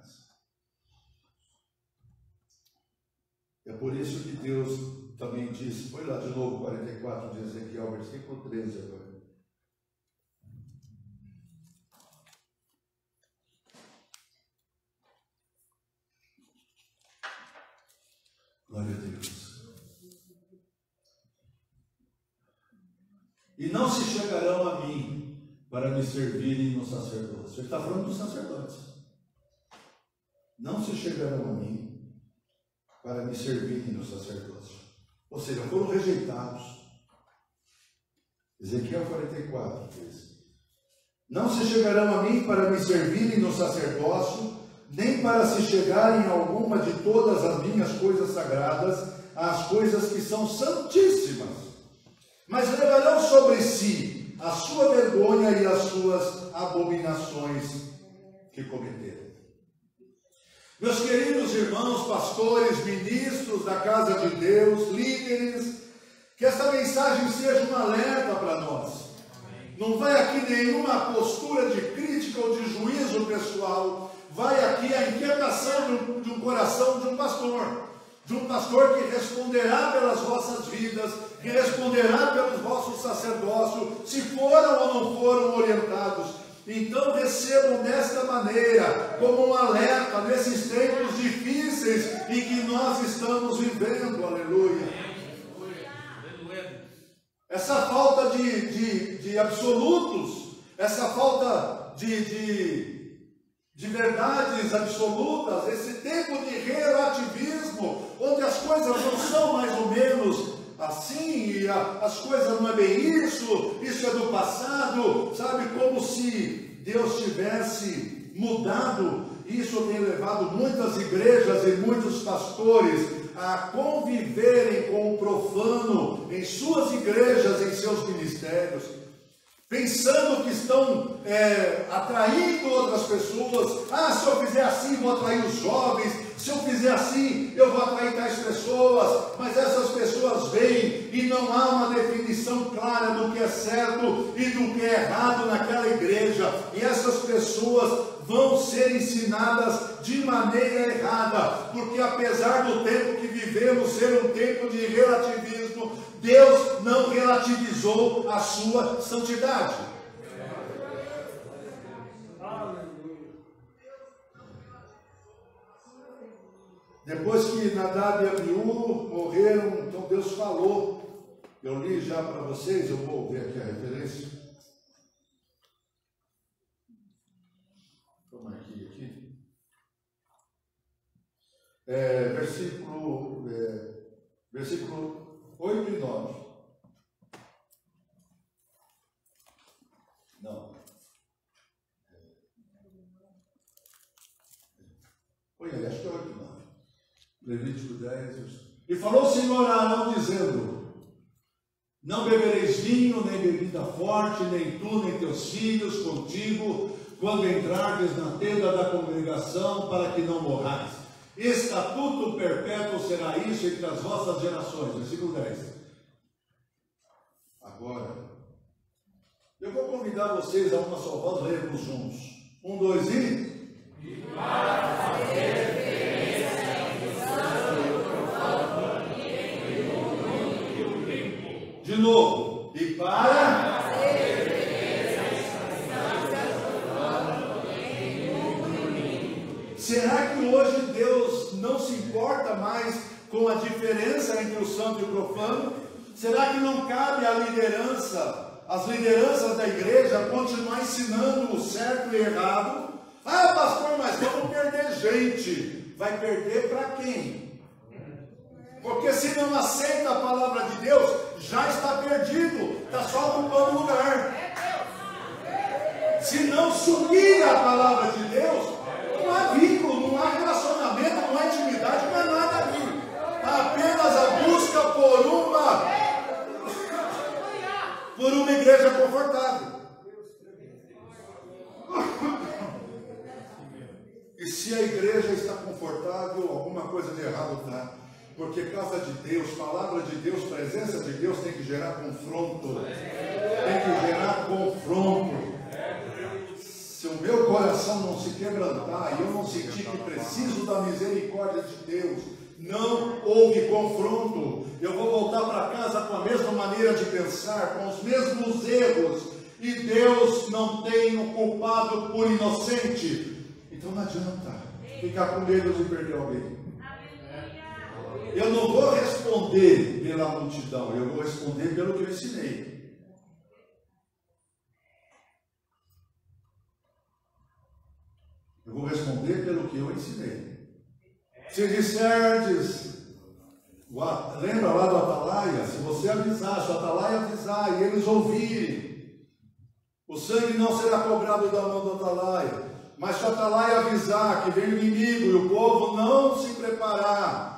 É por isso que Deus também disse, põe lá de novo 44 de Ezequiel, versículo 13 agora. Glória a Deus. E não se chegarão a mim para me servirem no sacerdócio. Ele está falando dos sacerdotes. Não se chegarão a mim para me servirem no sacerdócio. Ou seja, foram rejeitados. Ezequiel 44 diz: não se chegarão a mim para me servirem no sacerdócio, nem para se chegarem a alguma de todas as minhas coisas sagradas, as coisas que são santíssimas, mas levarão sobre si a sua vergonha e as suas abominações que cometeram. Meus queridos irmãos, pastores, ministros da casa de Deus, líderes, que essa mensagem seja um alerta para nós. Não vai aqui nenhuma postura de crítica ou de juízo pessoal. Vai aqui a inquietação de um coração de um pastor que responderá pelas vossas vidas, que responderá pelos vossos sacerdócios, se foram ou não foram orientados. Então recebam desta maneira, como um alerta nesses tempos difíceis em que nós estamos vivendo, aleluia. Essa falta de absolutos, essa falta de verdades absolutas, esse tempo de relativismo, onde as coisas não são mais ou menos assim, e as coisas não é bem isso é do passado, sabe, como se Deus tivesse mudado. Isso tem levado muitas igrejas e muitos pastores a conviverem com o profano em suas igrejas, em seus ministérios, pensando que estão atraindo outras pessoas. Se eu fizer assim, vou atrair os jovens. Se eu fizer assim, eu vou atrair tais pessoas. Mas essas pessoas vêm e não há uma definição clara do que é certo e do que é errado naquela igreja. E essas pessoas vão ser ensinadas de maneira errada, porque apesar do tempo que vivemos ser um tempo de relativismo, Deus não relativizou a sua santidade. Depois que Nadab e Abiú morreram, então Deus falou. Eu li já para vocês, eu vou ver aqui a referência. Vou marcar aqui. Versículo 8 e 9. Não. Põe aí, acho que é 8 e 9. Levítico 10. E falou o Senhor a Arão, dizendo: não bebereis vinho, nem bebida forte, nem tu, nem teus filhos contigo, quando entrardes na tenda da congregação, para que não morrais. Estatuto perpétuo será isso entre as vossas gerações. Versículo 10. Agora, eu vou convidar vocês a uma só voz, lermos juntos. 1, 2 e... para fazer de novo. E para... Será que hoje Deus não se importa mais com a diferença entre o santo e o profano? Será que não cabe à liderança, às lideranças da igreja, continuar ensinando o certo e errado? Pastor, mas vamos perder gente. Vai perder para quem? Porque se não aceita a palavra de Deus, já está perdido, está só ocupando lugar. Se não subir a palavra de Deus, não há vínculo, não há relacionamento, não há intimidade, não há nada ali. Há apenas a busca por uma igreja confortável. E se a igreja está confortável, alguma coisa de errado está. Porque casa de Deus, palavra de Deus, presença de Deus tem que gerar confronto. Tem que gerar confronto. Se o meu coração não se quebrantar e eu não sentir que preciso da misericórdia de Deus, não houve confronto. Eu vou voltar para casa com a mesma maneira de pensar, com os mesmos erros, e Deus não tem o culpado por inocente. Então não adianta ficar com medo de perder alguém. Eu não vou responder pela multidão, eu vou responder pelo que eu ensinei. Eu vou responder pelo que eu ensinei. Se disserdes, lembra lá do Atalaia? Se você avisar, se o Atalaia avisar e eles ouvirem, o sangue não será cobrado da mão do Atalaia. Mas se o Atalaia avisar que vem o inimigo e o povo não se preparar,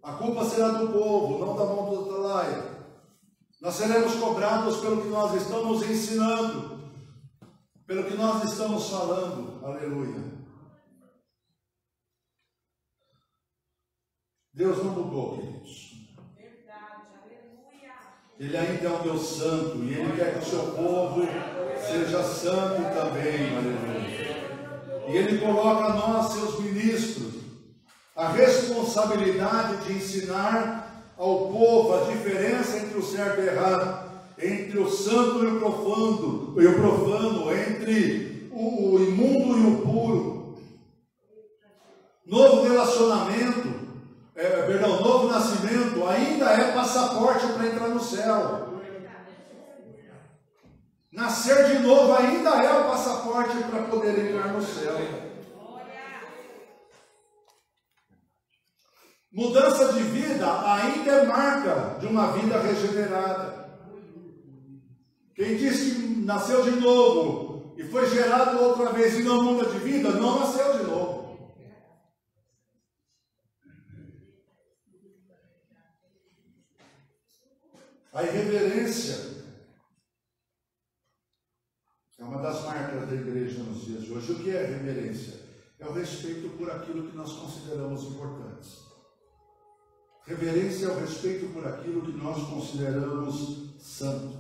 a culpa será do povo, não da mão do Atalaia. Nós seremos cobrados pelo que nós estamos ensinando, pelo que nós estamos falando. Aleluia. Deus não mudou, queridos. Verdade, aleluia. Ele ainda é um Deus santo e Ele quer que o seu povo seja santo também. Aleluia. E Ele coloca a nós, seus ministros, a responsabilidade de ensinar ao povo a diferença entre o certo e o errado, entre o santo e o profano, entre o imundo e o puro. Novo relacionamento, novo nascimento ainda é passaporte para entrar no céu. Nascer de novo ainda é o passaporte para poder entrar no céu. Mudança de vida ainda é marca de uma vida regenerada. Quem diz que nasceu de novo e foi gerado outra vez e não muda de vida, não nasceu de novo. A irreverência é uma das marcas da igreja nos dias de hoje. O que é reverência? É o respeito por aquilo que nós consideramos importantes. Reverência é o respeito por aquilo que nós consideramos santo.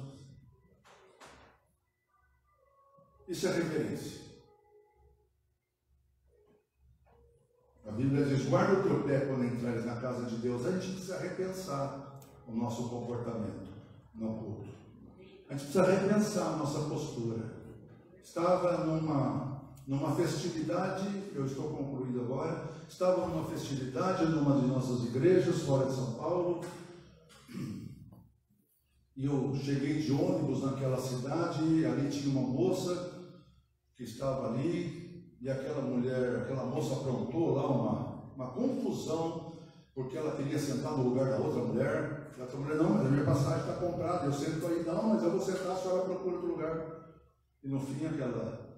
Isso é reverência. A Bíblia diz: guarda o teu pé quando entrares na casa de Deus. A gente precisa repensar o nosso comportamento no culto. A gente precisa repensar a nossa postura. Estava numa festividade, eu estou concluindo agora, estava numa festividade numa de nossas igrejas, fora de São Paulo, e eu cheguei de ônibus naquela cidade, e ali tinha uma moça que estava ali, e aquela moça aprontou lá uma confusão, porque ela queria sentar no lugar da outra mulher. A outra mulher: não, mas a minha passagem está comprada, eu sento aí. Não, mas eu vou sentar, a senhora procura outro lugar. E no fim aquela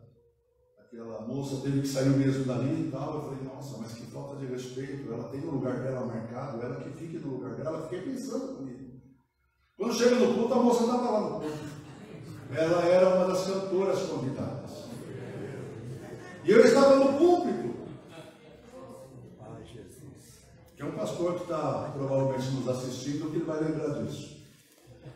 moça teve que sair mesmo dali e tal. Eu falei: nossa, mas que falta de respeito, ela tem o lugar dela marcado, ela que fique no lugar dela. Fiquei pensando comigo. Quando chega no culto, a moça estava lá no culto. Ela era uma das cantoras convidadas. E eu estava no púlpito. Que é um pastor que está provavelmente nos assistindo, que ele vai lembrar disso.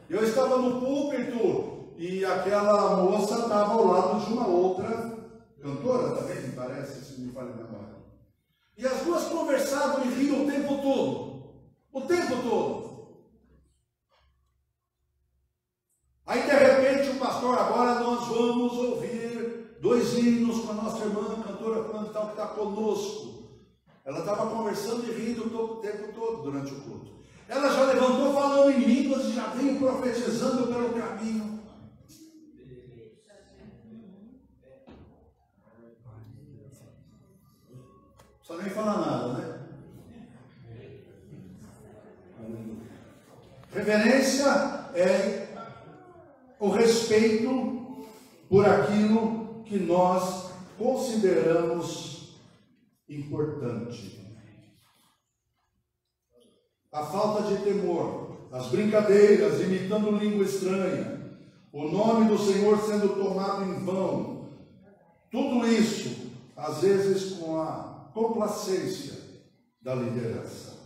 Eu estava no púlpito e aquela moça estava ao lado de uma outra cantora também, me parece, se me falha a memória. E as duas conversavam e riam o tempo todo. O tempo todo. Aí de repente o pastor: agora nós vamos ouvir 2 hinos com a nossa irmã cantora fulana tal que está conosco. Ela estava conversando e rindo o tempo todo durante o culto. Ela já levantou falando em línguas e já veio profetizando pelo caminho. Não precisa nem falar nada, né? Reverência é o respeito por aquilo que nós consideramos importante. A falta de temor, as brincadeiras, imitando língua estranha, o nome do Senhor sendo tomado em vão, tudo isso, às vezes com a complacência da liderança.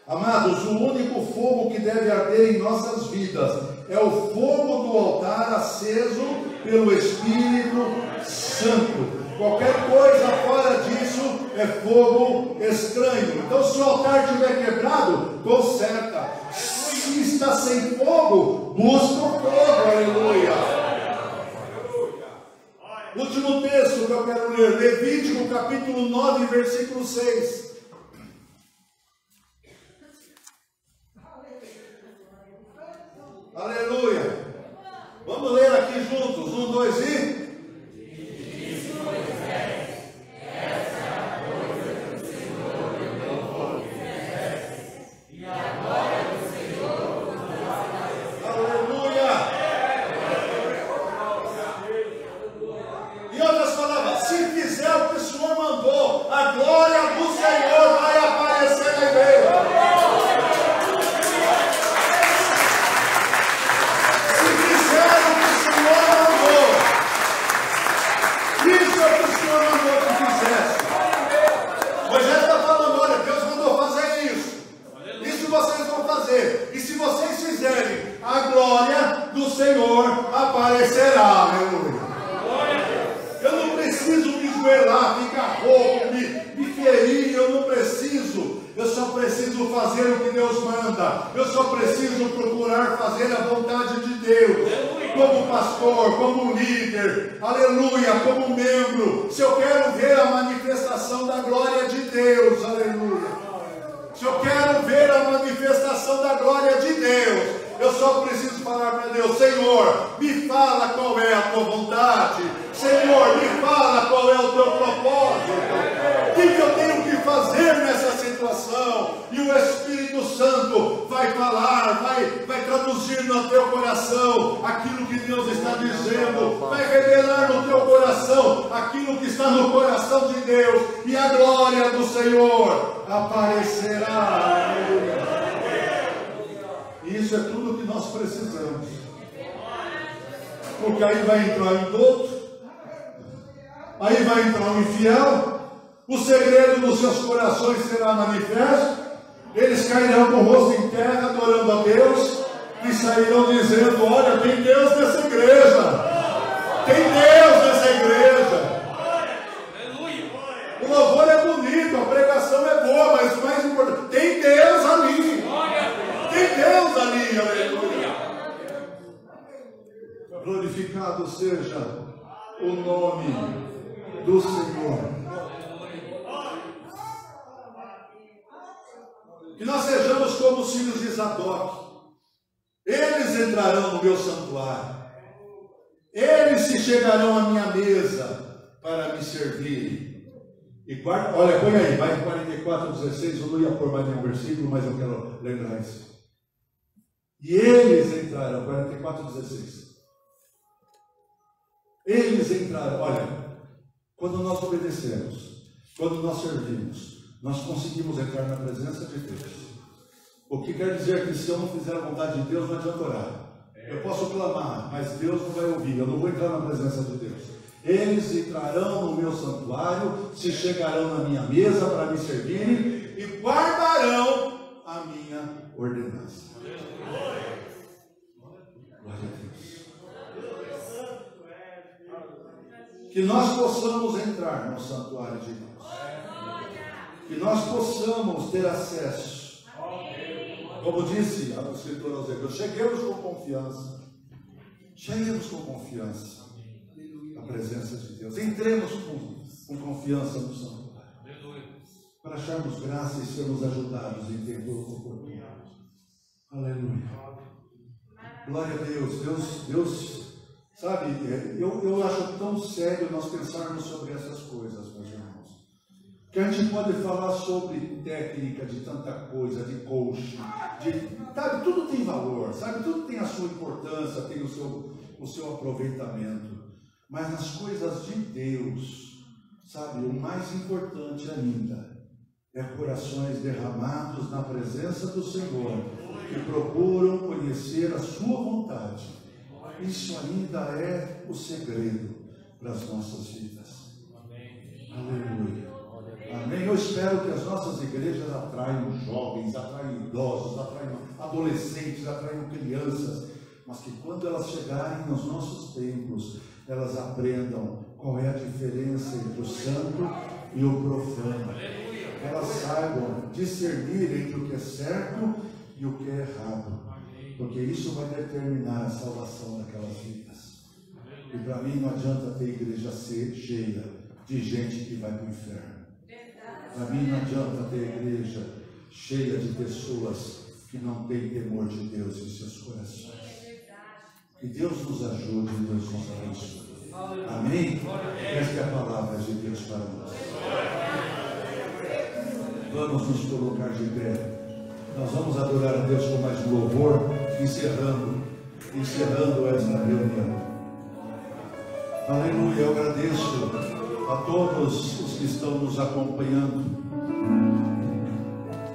Amados, o único fogo que deve arder em nossas vidas é o fogo do altar aceso pelo Espírito Santo. Qualquer coisa fora disso é fogo estranho. Então, se o altar estiver quebrado, conserta. Se está sem fogo, busca o fogo. Aleluia. Último texto que eu quero ler, Levítico capítulo 9, versículo 6. Aleluia. Vamos ler aqui juntos. 1, 2 e... a glória do Senhor vai aparecer na igreja. Se fizer o que o Senhor mandou, isso é o que o Senhor mandou que fizesse. Moisés está falando, olha, Deus mandou fazer isso. Isso vocês vão fazer. E se vocês fizerem, a glória do Senhor aparecerá. Aleluia. Eu não preciso me esgoelar, ficar rouco, me ferir, eu não preciso. Eu só preciso fazer o que Deus manda. Eu só preciso procurar fazer a vontade de Deus. Como pastor, como líder, aleluia, como membro. Se eu quero ver a manifestação da glória de Deus, aleluia. Se eu quero ver a manifestação da glória de Deus, eu só preciso falar para Deus: Senhor, me fala qual é a tua vontade. Senhor, me fala qual é o teu propósito. O que eu tenho que fazer nessa situação? E o Espírito Santo vai falar, vai traduzir no teu coração aquilo que Deus está dizendo, vai revelar no teu coração aquilo que está no coração de Deus, e a glória do Senhor aparecerá. Isso é tudo que nós precisamos. Porque aí vai entrar o indulto, aí vai entrar o infiel, o segredo dos seus corações será manifesto, eles cairão com o rosto em terra, adorando a Deus, e sairão dizendo: olha, tem Deus nessa igreja, tem Deus nessa igreja. O louvor é bonito, a pregação é boa, mas o mais importante, tem Deus ali, tem Deus ali, aleluia. Glorificado seja o nome do Senhor. Que nós sejamos como os filhos de Zadok. Eles entrarão no meu santuário. Eles se chegarão à minha mesa para me servir. E guarda, olha, põe aí, vai em 44:16. Eu não ia pôr mais nenhum versículo, mas eu quero lembrar isso. E eles entrarão, 44:16. Eles entrarão, olha, quando nós obedecemos, quando nós servimos, nós conseguimos entrar na presença de Deus. O que quer dizer que se eu não fizer a vontade de Deus, não adianta orar. Eu posso clamar, mas Deus não vai ouvir, eu não vou entrar na presença de Deus. Eles entrarão no meu santuário, se chegarão na minha mesa para me servirem e guardarão a minha ordenança. Glória a Deus. Que nós possamos entrar no santuário de Deus. Que nós possamos ter acesso. Como disse a escritura aos Hebreus, cheguemos com confiança. Cheguemos com confiança à presença de Deus. Entremos com confiança no santuário. Para acharmos graça e sermos ajudados em tempo oportuno. Aleluia. Glória a Deus. Deus, sabe, eu acho tão sério nós pensarmos sobre essas coisas, meus irmãos. Que a gente pode falar sobre técnica de tanta coisa, de coaching, sabe, tudo tem valor, sabe, tudo tem a sua importância, tem o seu aproveitamento. Mas nas coisas de Deus, sabe, o mais importante ainda é corações derramados na presença do Senhor, que procuram conhecer a sua vontade. Isso ainda é o segredo para as nossas vidas. Aleluia. Amém. Eu espero que as nossas igrejas atraiam jovens, atraiam idosos, atraiam adolescentes, atraiam crianças, mas que quando elas chegarem nos nossos templos, elas aprendam qual é a diferença entre o santo e o profano. Que elas saibam discernir entre o que é certo e o que é errado, porque isso vai determinar a salvação daquelas vidas. E para mim não adianta ter igreja cheia de gente que vai para o inferno. Para mim não adianta ter igreja cheia de pessoas que não têm temor de Deus em seus corações. Que Deus nos ajude e Deus nos abençoe. Amém? Esta é a palavra de Deus para nós. Vamos nos colocar de pé. Nós vamos adorar a Deus com mais louvor, encerrando esta reunião. Aleluia, eu agradeço a todos os que estão nos acompanhando.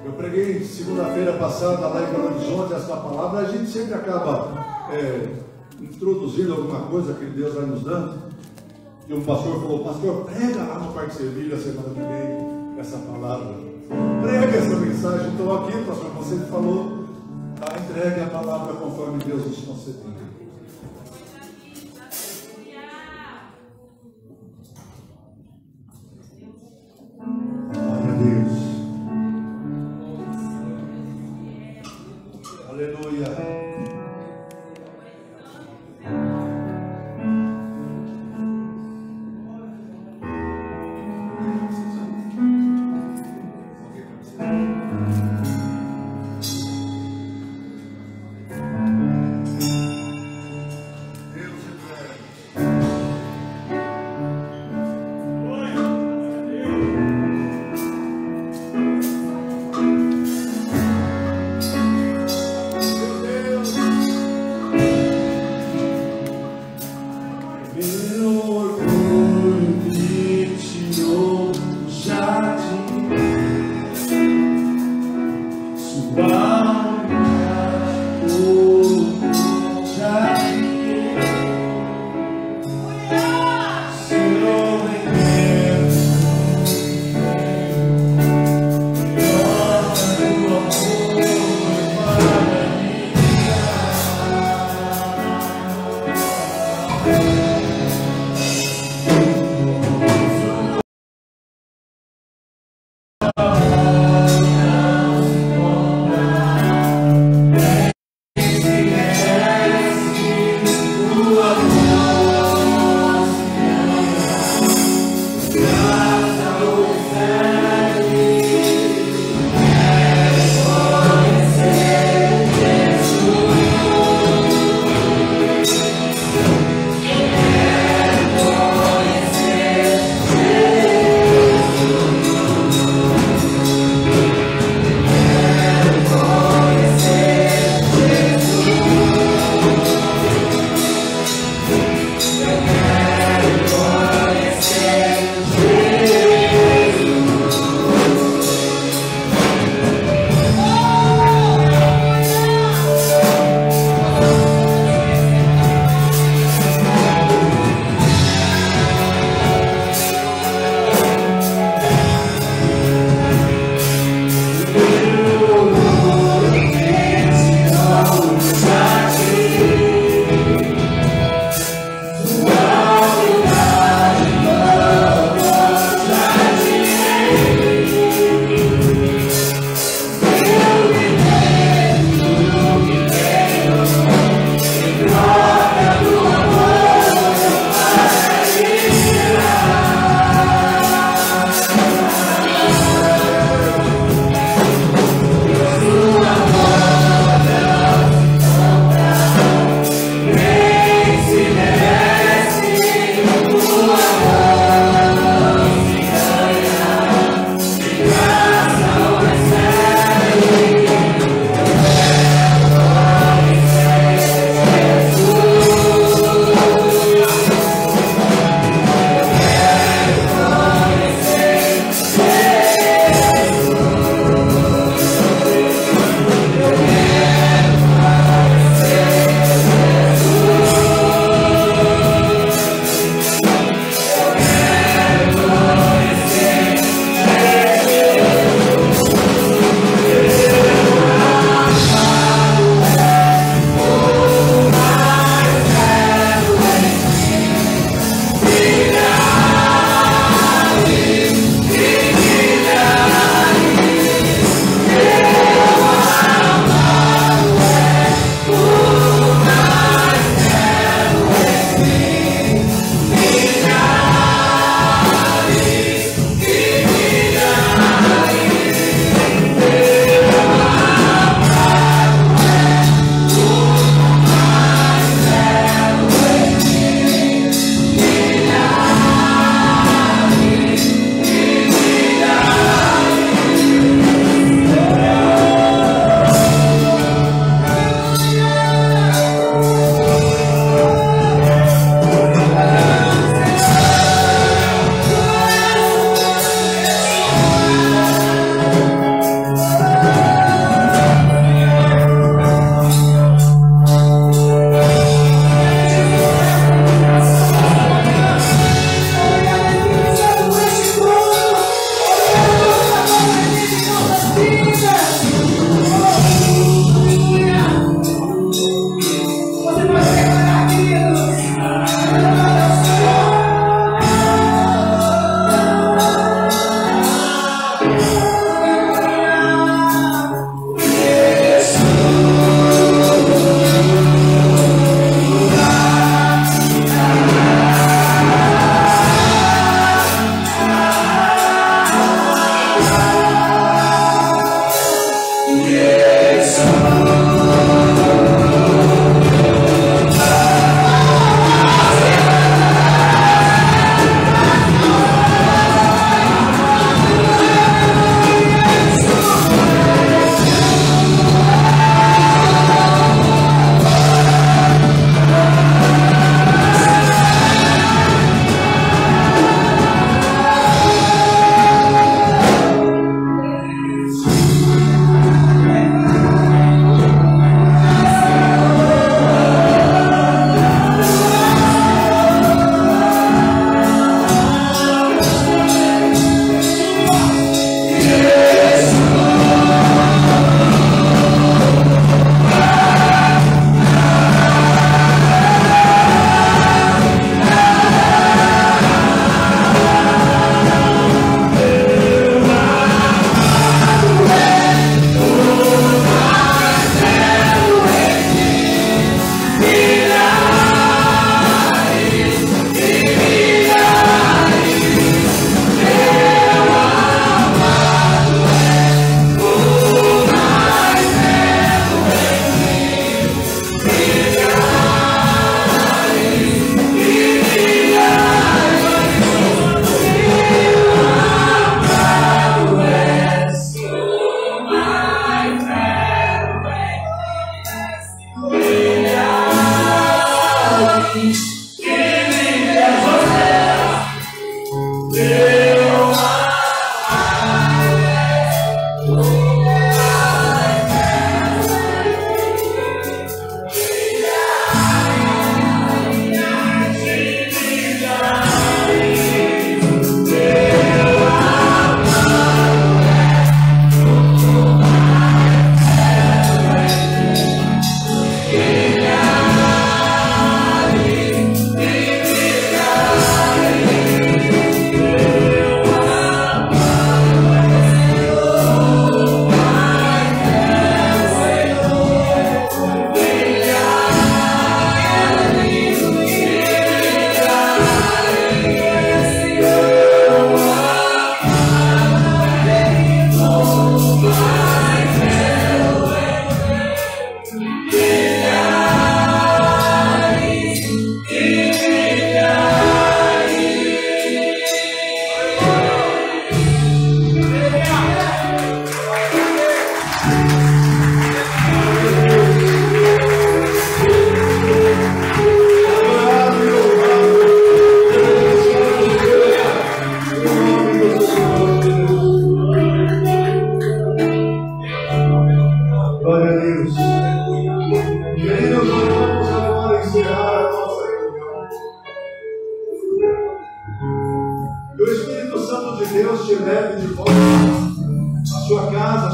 Eu preguei segunda-feira passada lá em Belo Horizonte esta palavra. A gente sempre acaba introduzindo alguma coisa que Deus vai nos dando. E um pastor falou: pastor, prega lá no Parque Sevilha semana que vem essa palavra. Prega essa mensagem. Estou aqui, pastor, você falou, tá? Entregue a palavra conforme Deus nos concedeu. Glória a Deus. Aleluia.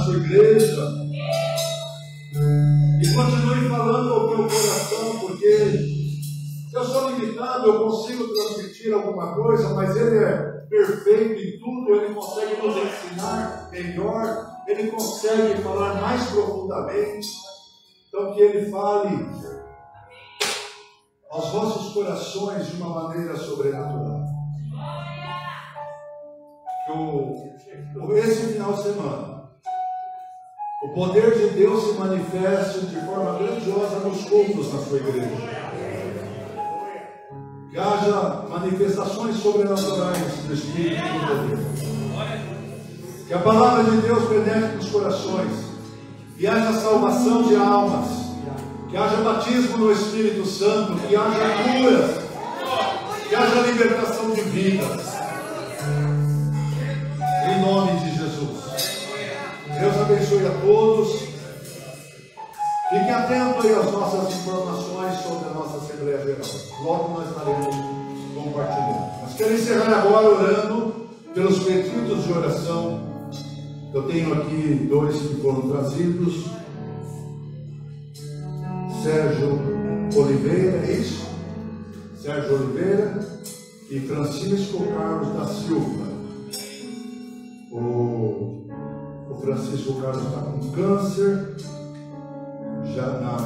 sua igreja. E continue falando ao teu coração, porque eu sou limitado, eu consigo transmitir alguma coisa, mas Ele é perfeito em tudo, Ele consegue nos ensinar melhor, Ele consegue falar mais profundamente. Então que Ele fale aos vossos corações de uma maneira sobrenatural. Que esse final de semana o poder de Deus se manifeste de forma grandiosa nos cultos na sua igreja. Que haja manifestações sobrenaturais do Espírito e do poder. Que a palavra de Deus penetre nos corações. E haja salvação de almas. Que haja batismo no Espírito Santo. Que haja cura. Que haja libertação de vidas. Em nome de Jesus. Deus abençoe a todos. Fiquem atentos aí às nossas informações sobre a nossa Assembleia Geral. Logo nós estaremos compartilhando. Mas quero encerrar agora orando pelos pedidos de oração. Eu tenho aqui dois que foram trazidos. Sérgio Oliveira, é isso? Sérgio Oliveira e Francisco Carlos da Silva. O Francisco Carlos está com câncer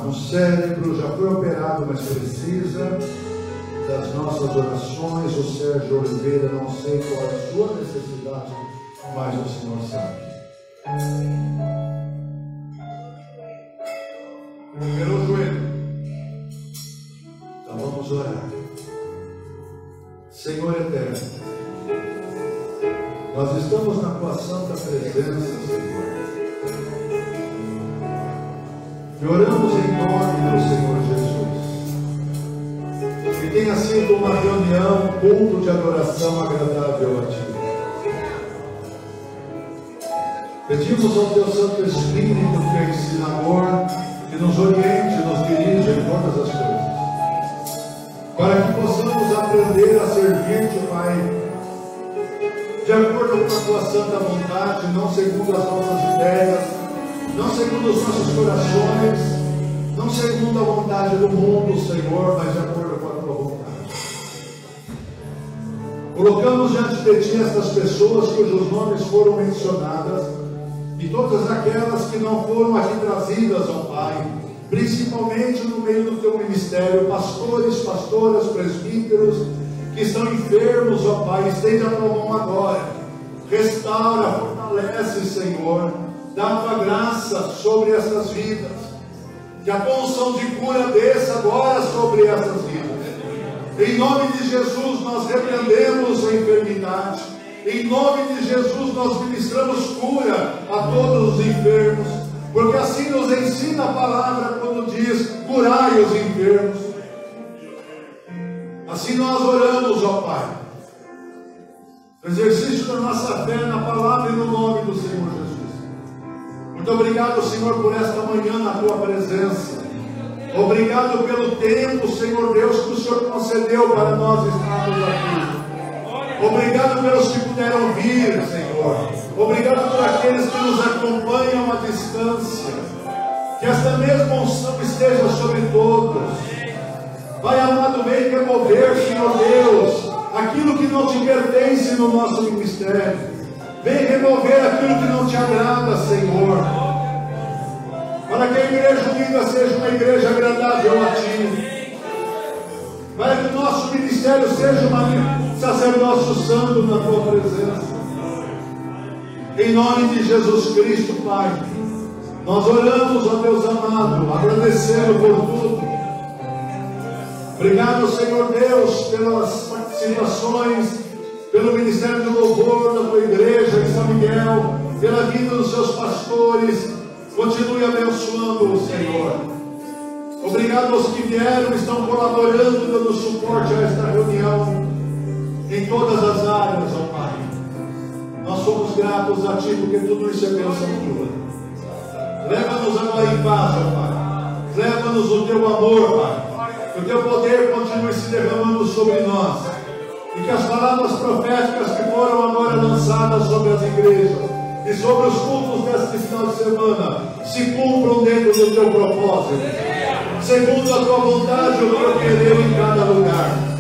no cérebro, já foi operado, mas precisa das nossas orações. O Sérgio Oliveira, não sei qual é a sua necessidade, mas o Senhor sabe. Pelo joelho. Então vamos orar. Senhor eterno, nós estamos na tua santa presença, Senhor. E oramos em nome do Senhor Jesus. Que tenha sido uma reunião, um culto de adoração agradável a Ti. Pedimos ao Teu Santo Espírito, que é ensinador, que nos oriente, nos dirija em todas as coisas. Para que possamos aprender a servir-te, Pai, de acordo com a Tua santa vontade, não segundo as nossas ideias, não segundo os nossos corações, não segundo a vontade do mundo, Senhor, mas de acordo com a Tua vontade. Colocamos diante de Ti estas pessoas cujos nomes foram mencionadas e todas aquelas que não foram aqui trazidas, ó Pai, principalmente no meio do Teu ministério, pastores, pastoras, presbíteros, que estão enfermos, ó Pai, estende a Tua mão agora, restaura, fortalece, Senhor, dá a Tua graça sobre essas vidas, que a Tua unção de cura desça agora sobre essas vidas. Em nome de Jesus nós repreendemos a enfermidade, em nome de Jesus nós ministramos cura a todos os enfermos, porque assim nos ensina a palavra quando diz: curai os enfermos. Assim nós oramos, ó Pai, no exercício da nossa fé na palavra e no nome do Senhor Jesus. Muito obrigado, Senhor, por esta manhã na Tua presença. Obrigado pelo tempo, Senhor Deus, que o Senhor concedeu para nós estarmos aqui. Obrigado pelos que puderam vir, Senhor. Obrigado por aqueles que nos acompanham à distância. Que esta mesma unção esteja sobre todos. Vai, amado, vem remover, Senhor Deus, aquilo que não te pertence no nosso ministério. Vem remover aquilo que não te agrada, Senhor. Para que a igreja unida seja uma igreja agradável a Ti. Para que o nosso ministério seja um sacerdócio santo na Tua presença. Em nome de Jesus Cristo, Pai, nós oramos, ó Deus amado, agradecendo por tudo. Obrigado, Senhor Deus, pelas participações, pelo ministério do louvor da Tua igreja em São Miguel, pela vida dos seus pastores. Continue abençoando o Senhor. Obrigado aos que vieram, estão colaborando, dando suporte a esta reunião em todas as áreas, ó Pai. Nós somos gratos a Ti, porque tudo isso é bênção Tua. Leva-nos agora em paz, ó Pai. Leva-nos o Teu amor, Pai. Que o Teu poder continue se derramando sobre nós. E que as palavras proféticas que foram agora lançadas sobre as igrejas e sobre os cultos deste final de semana se cumpram dentro do teu propósito, segundo a tua vontade, o teu querer em cada lugar.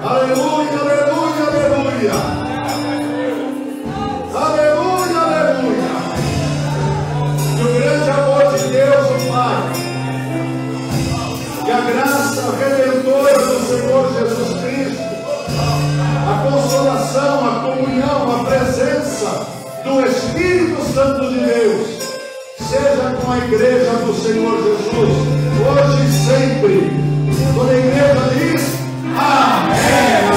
Aleluia, aleluia, aleluia. Aleluia, aleluia. Que o grande amor de Deus, o Pai, que a graça redentora do Senhor Jesus Cristo, a consolação, a comunhão, a presença do Espírito Santo de Deus, seja com a igreja do Senhor Jesus, hoje e sempre. Toda a igreja diz: amém.